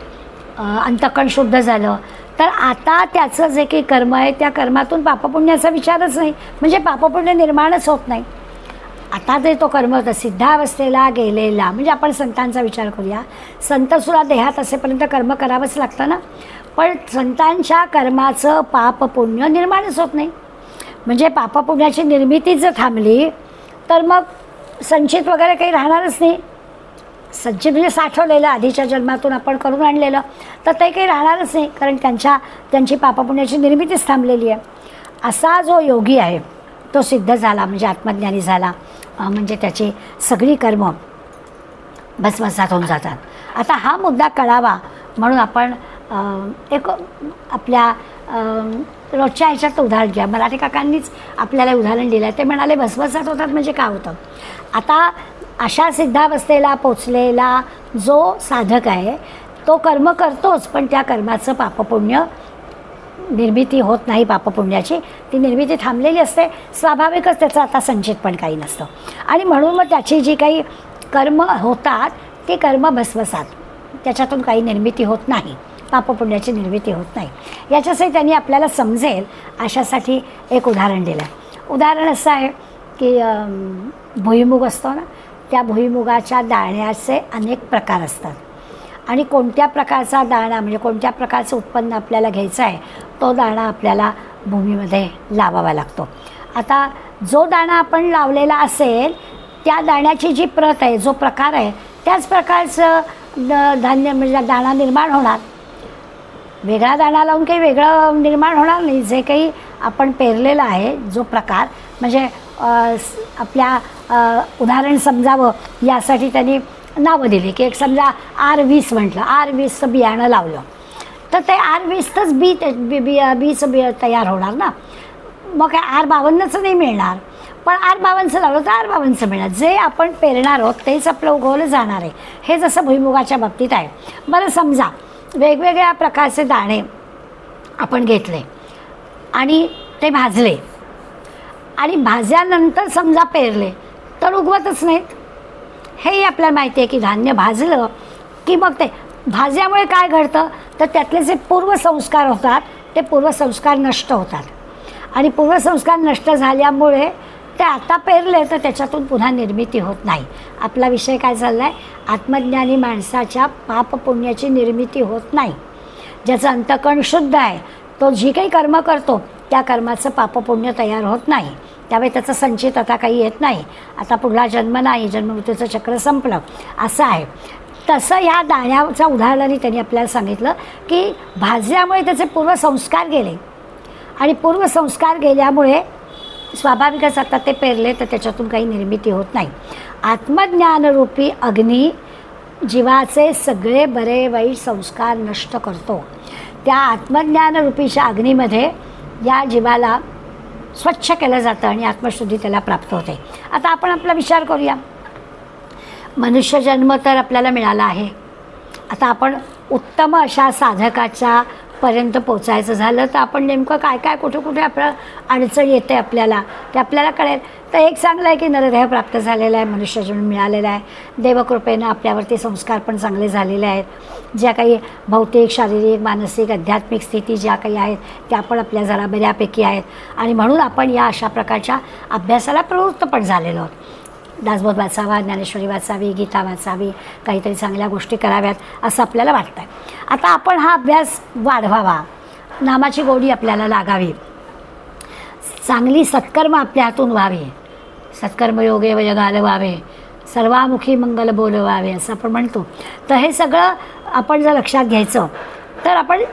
अंतःकरण शुद्ध झालं, तर आता त्याचं जे काही कर्म आहे त्या कर्मातून पापपुण्याचा विचारच नाही, म्हणजे पापपुण्य निर्माणच होत नाही. आता जे तो कर्म होता सिद्धावस्थेला गेलेला, म्हणजे आपण संतांचा विचार करूया, संतसुद्धा देहात असेपर्यंत कर्म करावंच लागतं ना, पण संतांच्या कर्माचं पापपुण्य निर्माणच होत नाही. म्हणजे पापपुण्याची निर्मिती जर थांबली तर मग संचित वगैरे काही राहणारच नाही. संचित म्हणजे साठवलेलं आधीच्या जन्मातून आपण करून आणलेलं, तर ते काही राहणारच नाही, कारण त्यांची पापपुण्याची निर्मितीच थांबलेली आहे. असा जो योगी आहे तो सिद्ध झाला, म्हणजे आत्मज्ञानी झाला, म्हणजे त्याची सगळी कर्म भस्मसात होऊन जातात. आता हा मुद्दा कळावा म्हणून आपण एक आपल्या रोजच्या ह्याच्यात उदाहरण घ्या. मराठी काकांनीच आपल्याला उदाहरण दिलं आहे. ते म्हणाले भस्मसात होतात म्हणजे काय होतं. आता अशा सिद्धावस्थेला पोचलेला जो साधक आहे तो कर्म करतोच, पण त्या कर्माचं पापपुण्य निर्मिती होत नाही. पापपुण्याची ती निर्मिती थांबलेली असते. स्वाभाविकच त्याचं आता संचित पण काही नसतं आणि म्हणून मग त्याची जी काही कर्म होतात ती कर्म भस्मसात, त्याच्यातून काही निर्मिती होत नाही, पापपुण्याची निर्मिती होत नाही. याच्यासाठी त्यांनी आपल्याला समजेल अशासाठी एक उदाहरण दिलं आहे. उदाहरण असं आहे की भुईमुग असतो ना, त्या भुईमुगाच्या दाण्याचे अनेक प्रकार असतात आणि कोणत्या प्रकारचा दाणा म्हणजे कोणत्या प्रकारचं उत्पन्न आपल्याला घ्यायचं आहे तो दाणा आपल्याला भूमीमध्ये लावावा लागतो. आता जो दाणा आपण लावलेला असेल त्या दाण्याची जी प्रत आहे, जो प्रकार आहे, त्याच प्रकारचं धान्य म्हणजे दाणा निर्माण होणार. वेगळा दाणा लावून काही वेगळं निर्माण होणार नाही. जे काही आपण पेरलेलं आहे जो प्रकार म्हणजे आपल्या उदाहरण समजावं यासाठी त्यांनी नावं दिली की एक समजा R20 म्हटलं, R20चं बियाणं लावलं तर ते R20चंच बीचं तयार होणार ना. मग काय R52चं नाही मिळणार, पण R52चं लावलं तर R52चं मिळणार. जे आपण पेरणार आहोत तेच आपलं उगवलं जाणार आहे. हे जसं भुईमुगाच्या बाबतीत आहे. बरं समजा वेगवेगळ्या प्रकारचे दाणे आपण घेतले आणि ते भाजले आणि भाजल्यानंतर समजा पेरले तर उगवतच नाहीत. हेही आपल्याला माहिती आहे की धान्य भाजलं की मग ते भाजल्यामुळे काय घडतं तर त्यातले जे पूर्वसंस्कार होतात ते पूर्वसंस्कार नष्ट होतात आणि पूर्वसंस्कार नष्ट झाल्यामुळे ते आता पेरले तर त्याच्यातून पुन्हा निर्मिती होत नाही. आपला विषय काय चालला आहे, आत्मज्ञानी माणसाच्या पापपुण्याची निर्मिती होत नाही. ज्याचं अंतःकरण शुद्ध आहे तो जी काही कर्म करतो त्या कर्माचं पापपुण्य तयार होत नाही. त्यामुळे त्याचं संचित आता काही येत नाही. आता पुढला जन्म नाही, जन्ममृत्यूचं चक्र संपलं असं आहे. तसं ह्या दाण्याचं उदाहरणाने त्यांनी आपल्याला सांगितलं की भाजल्यामुळे त्याचे पूर्वसंस्कार गेले आणि पूर्वसंस्कार गेल्यामुळे स्वाभाविकच आता ते पेरले तर त्याच्यातून काही निर्मिती होत नाही. आत्मज्ञानरूपी अग्नी जीवाचे सगळे बरे वाईट संस्कार नष्ट करतो. त्या आत्मज्ञानरूपीच्या अग्नीमध्ये या जीवाला स्वच्छ केलं जातं आणि आत्मशुद्धी त्याला प्राप्त होते. आता आपण आपला विचार करूया. मनुष्य जन्म तर आपल्याला मिळाला आहे. आता आपण उत्तम अशा साधकाच्या पर्यंत पोचायचं झालं तर आपण नेमकं काय काय कुठे कुठे आपलं अडचण येते आपल्याला ते आपल्याला कळेल. तर एक चांगलं आहे की नरदेह प्राप्त झालेला आहे, मनुष्यजन्म मिळालेला आहे. देवकृपेनं आपल्यावरती संस्कार पण चांगले झालेले आहेत. ज्या काही भौतिक, शारीरिक, मानसिक, आध्यात्मिक स्थिती ज्या काही आहेत त्या पण आपल्या जरा बऱ्यापैकी आहेत आणि म्हणून आपण या अशा प्रकारच्या अभ्यासाला प्रवृत्त पण झालेलो आहोत. दासबोध वाचावा, ज्ञानेश्वरी वाचावी, गीता वाचावी, काहीतरी चांगल्या गोष्टी कराव्यात असं आपल्याला वाटतं आहे. आता आपण हा अभ्यास वाढवावा, नामाची गोडी आपल्याला लागावी, चांगली सत्कर्म आपल्या हातून व्हावी, सत्कर्मयोगे वय घालवावे, सर्वामुखी मंगल बोलवावे असं आपण म्हणतो. तर हे सगळं आपण जर लक्षात घ्यायचं तर आपण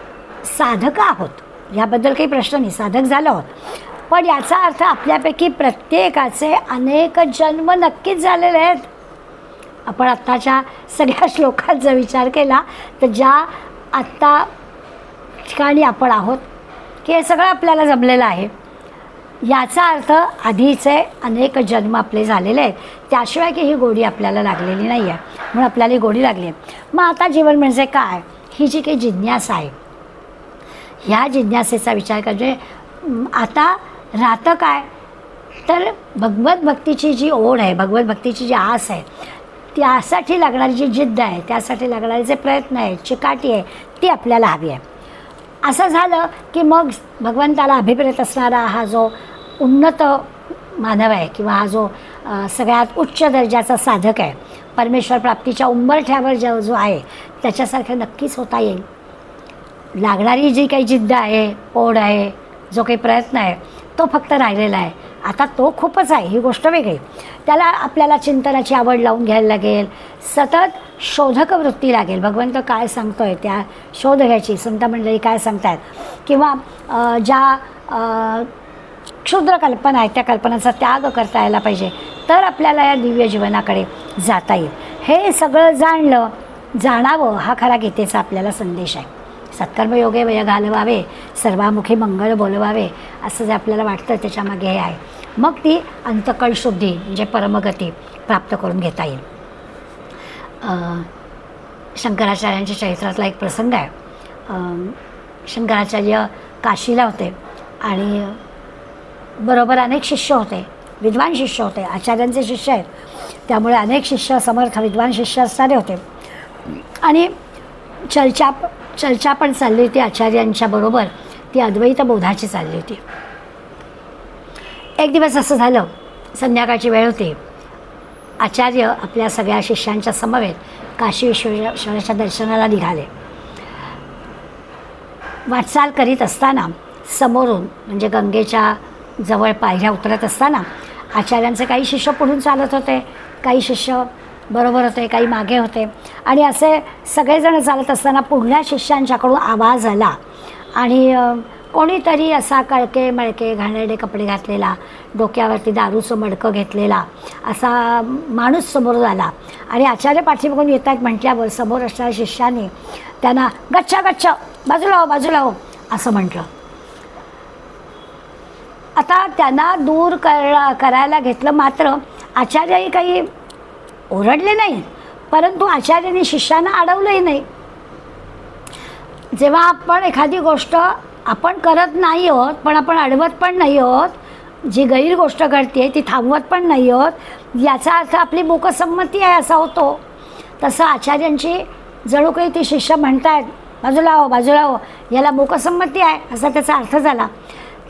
साधक आहोत, याबद्दल काही प्रश्न नाही, साधक झालो आहोत. पण याचा अर्थ आपल्यापैकी प्रत्येकाचे अनेक जन्म नक्कीच झालेले आहेत. आपण आत्ताच्या सगळ्या श्लोकांचा विचार केला तर ज्या आत्ता ठिकाणी आपण आहोत की हे सगळं आपल्याला जमलेलं आहे, याचा अर्थ आधीचे अनेक जन्म आपले झालेले आहेत. त्याशिवाय की ही गोडी आपल्याला लागलेली नाही आहे, म्हणून आपल्याला ही गोडी लागली आहे. मग आता जीवन म्हणजे काय, ही जी काही जिज्ञासा आहे, ह्या जिज्ञासेचा विचार म्हणजे आता राहतं काय तर भगवत भक्तीची जी ओढ आहे, भगवत भक्तीची जी आस आहे, त्यासाठी लागणारी जी जिद्द आहे, त्यासाठी लागणारे जे प्रयत्न आहेत, चिकाटी आहे, ती आपल्याला हवी आहे. असं झालं की मग भगवंताला अभिप्रेत असणारा हा जो उन्नत मानव आहे किंवा हा जो सगळ्यात उच्च दर्जाचा साधक आहे, परमेश्वर प्राप्तीच्या उंबरठ्यावर जो आहे त्याच्यासारखं नक्कीच होता येईल. लागणारी जी काही जिद्द आहे, ओढ आहे, जो काही प्रयत्न आहे तो फक्त राहिलेला आहे. आता तो खूपच आहे, ही गोष्ट वेगळी. त्याला आपल्याला चिंतनाची आवड लावून घ्यायला लागेल, सतत शोधक वृत्ती लागेल. भगवंत काय सांगतो आहे त्या शोध घ्यायची, संत मंडळी काय सांगतात किंवा ज्या क्षुद्र कल्पना आहेत त्या कल्पनांचा त्याग करता यायला पाहिजे, तर आपल्याला या दिव्य जीवनाकडे जाता येईल. हे सगळं जाणावं हा खरा गीतेचा आपल्याला संदेश आहे. सत्कर्मयोगे वय घालवावे, सर्वामुखी मंगळ बोलवावे असं जे आपल्याला वाटतं त्याच्यामागे हे आहे. मग ती अंतकळ शुद्धी म्हणजे परमगती प्राप्त करून घेता येईल. शंकराचार्यांच्या चरित्रातला एक प्रसंग आहे. शंकराचार्य काशीला होते आणि बरोबर अनेक शिष्य होते, विद्वान शिष्य होते, आचार्यांचे शिष्य आहेत. त्यामुळे अनेक शिष्य, समर्थ विद्वान शिष्य असणारे होते. आणि चर्चा पण चालली होती आचार्यांच्या बरोबर, ती अद्वैत बोधाची चालली होती. एक दिवस असं झालं, संध्याकाळची वेळ होती. आचार्य आपल्या सगळ्या शिष्यांच्या समवेत काशी विश्वेश्वराच्या दर्शनाला निघाले. वाटचाल करीत असताना समोरून म्हणजे गंगेच्या जवळ पायऱ्या उतरत असताना आचार्यांचे काही शिष्य पुढून चालत होते, काही शिष्य बरोबर होते, काही मागे होते. आणि असे सगळेजण चालत असताना पुढल्या शिष्यांच्याकडून आवाज आला आणि कोणीतरी असा कळके मळके घाणेरडे कपडे घातलेला, डोक्यावरती दारूचं मडकं घेतलेला असा माणूस समोर आला आणि आचार्य पाठीमागून येत आहेत म्हटल्यावर समोर असणाऱ्या शिष्याने त्यांना गच्छ गच्छ, बाजूला हो, बाजूला हो असं म्हटलं. आता त्यांना दूर करायला घेतलं, मात्र आचार्यही काही ओरडले नाही, परंतु आचार्यांनी शिष्यांना अडवलंही नाही. जेव्हा आपण एखादी गोष्ट आपण करत नाही आहोत पण आपण अडवत पण नाही आहोत, जी गैर गोष्ट घडते ती थांबवत पण नाही आहोत, याचा अर्थ आपली मूकसंमती आहे असा होतो. तसं आचार्यांची जणू काही ती शिष्य म्हणतायत बाजूला हो, बाजूला हो, याला मूकसंमती आहे असा त्याचा अर्थ झाला.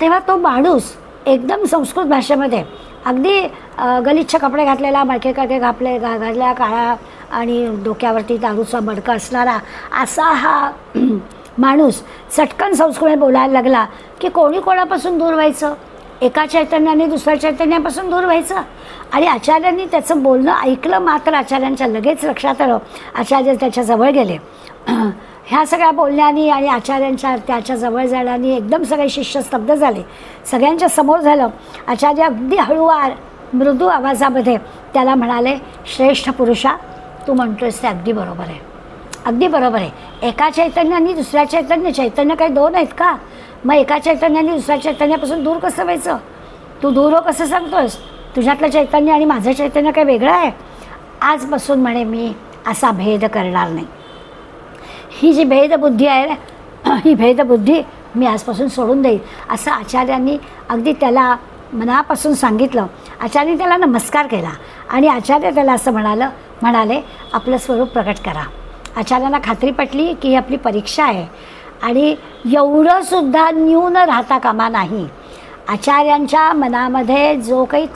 तेव्हा तो माणूस एकदम संस्कृत भाषेमध्ये अगदी गलिच्छ कपडे घातलेला, मडके कपडे घातलेला, काळा आणि डोक्यावरती दारूचा मडका असणारा असा हा माणूस चटकन संस्कृत बोलायला लागला की कोणी कोणापासून दूर व्हायचं, एका चैतन्याने दुसऱ्या चैतन्यापासून दूर व्हायचं. आणि आचार्यांनी त्याचं बोलणं ऐकलं, मात्र आचार्यांच्या लगेच लक्षात आलं. आचार्य त्याच्याजवळ गेले. ह्या सगळ्या बोलण्यानी आणि आचार्यांच्या त्याच्या जवळ जाण्यानी एकदम सगळे शिष्य स्तब्ध झाले. सगळ्यांच्या समोर झालं. आचार्य अगदी हळूवार मृदू आवाजामध्ये त्याला म्हणाले, श्रेष्ठ पुरुषा, तू म्हणतोयस ते अगदी बरोबर आहे, अगदी बरोबर आहे. एका चैतन्याने दुसऱ्या चैतन्य काही दोन आहेत का? मग एका चैतन्याने दुसऱ्या चैतन्यापासून दूर कसं व्हायचं? तू दूर हो कसं सांगतोयस? तुझ्यातलं चैतन्य आणि माझं चैतन्य काही वेगळं आहे? आजपासून म्हणे मी असा भेद करणार नाही. ही जी भेदबुद्धी आहे ना, ही भेदबुद्धी मी आजपासून सोडून देईल असं आचार्यांनी अगदी त्याला मनापासून सांगितलं. आचार्यांनी त्याला नमस्कार केला आणि आचार्य त्याला असं म्हणाले आपलं स्वरूप प्रकट करा. आचार्यांना खात्री पटली की ही आपली परीक्षा आहे आणि एवढंसुद्धा न्यून राहता कामा नाही. आचार्यांच्या मनामध्ये जो काही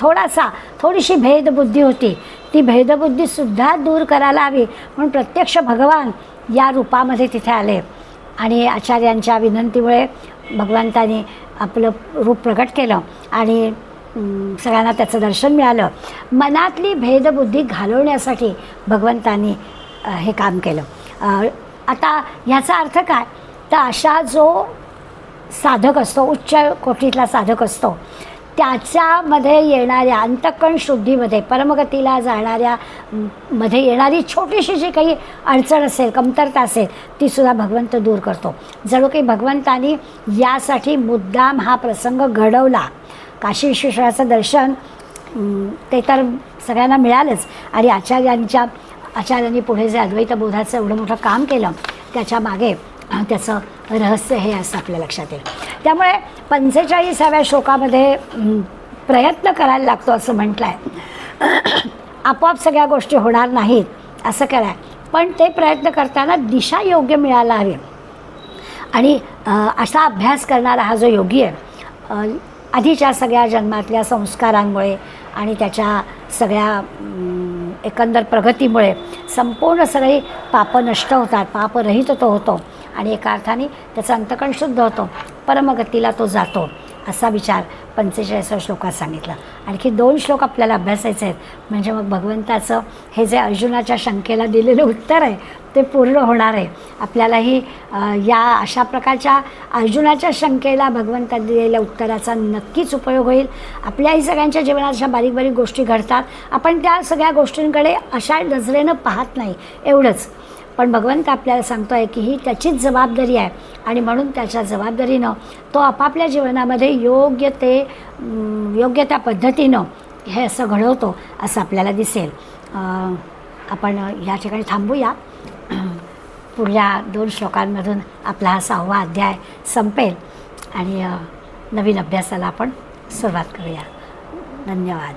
थोडीशी भेदबुद्धी होती, ती भेदबुद्धीसुद्धा दूर करायला हवी म्हणून प्रत्यक्ष भगवान या रूपामध्ये तिथे आले. आणि आचार्यांच्या विनंतीमुळे भगवंतांनी आपलं रूप प्रकट केलं आणि सगळ्यांना त्याचं दर्शन मिळालं. मनातली भेदबुद्धी घालवण्यासाठी भगवंतांनी हे काम केलं. आता ह्याचा अर्थ काय, तर अशा जो साधक असतो, उच्च कोटीतला साधक असतो, त्याच्यामध्ये येणाऱ्या अंतःकरण शुद्धीमध्ये, परमगतीला जाणाऱ्या मध्ये येणारी छोटीशी जी काही अडचण असेल, कमतरता असेल, तीसुद्धा भगवंत दूर करतो. जणू काही भगवंतानी यासाठी मुद्दाम हा प्रसंग घडवला. काशी विश्वेश्वराचं दर्शन ते तर सगळ्यांना मिळालंच आणि आचार्यांनी पुढे जे अद्वैत बोधाचं एवढं मोठं काम केलं त्याच्या मागे त्याचं रहस्य हे असं आपल्या लक्षात येईल. त्यामुळे 45व्या श्लोकामध्ये प्रयत्न करायला लागतो असं म्हटलं आहे. आपोआप सगळ्या गोष्टी होणार नाहीत असं कराय, पण ते प्रयत्न करताना दिशा योग्य मिळायला हवी. आणि असा अभ्यास करणारा हा जो योगी आहे, आधीच्या सगळ्या जन्मातल्या संस्कारांमुळे आणि त्याच्या सगळ्या एकंदर प्रगतीमुळे संपूर्ण सगळी पापं नष्ट होतात, पापरहित तो होतो आणि एका अर्थाने त्याचं अंतःकरण शुद्ध होतो, परमगतीला तो जातो असा विचार 45व्या श्लोकात सांगितला. आणखी 2 श्लोक आपल्याला अभ्यासायचे आहेत, म्हणजे मग भगवंताचं हे जे अर्जुनाच्या शंकेला दिलेलं उत्तर आहे ते पूर्ण होणार आहे. आपल्यालाही या अशा प्रकारच्या अर्जुनाच्या शंकेला भगवंताने दिलेल्या उत्तराचा नक्कीच उपयोग होईल. आपल्याही सगळ्यांच्या जीवनात अशा बारीक बारीक गोष्टी घडतात, आपण त्या सगळ्या गोष्टींकडे अशा नजरेनं पाहत नाही एवढंच, पण भगवंत आपल्याला सांगतो आहे की ही त्याचीच जबाबदारी आहे आणि म्हणून त्याच्या जबाबदारीनं तो आपापल्या जीवनामध्ये योग्य त्या पद्धतीनं हे असं घडवतो असं आपल्याला दिसेल. आपण या ठिकाणी थांबूया. पुढल्या 2 श्लोकांमधून आपला हा 6वा अध्याय संपेल आणि नवीन अभ्यासाला आपण सुरुवात करूया. धन्यवाद.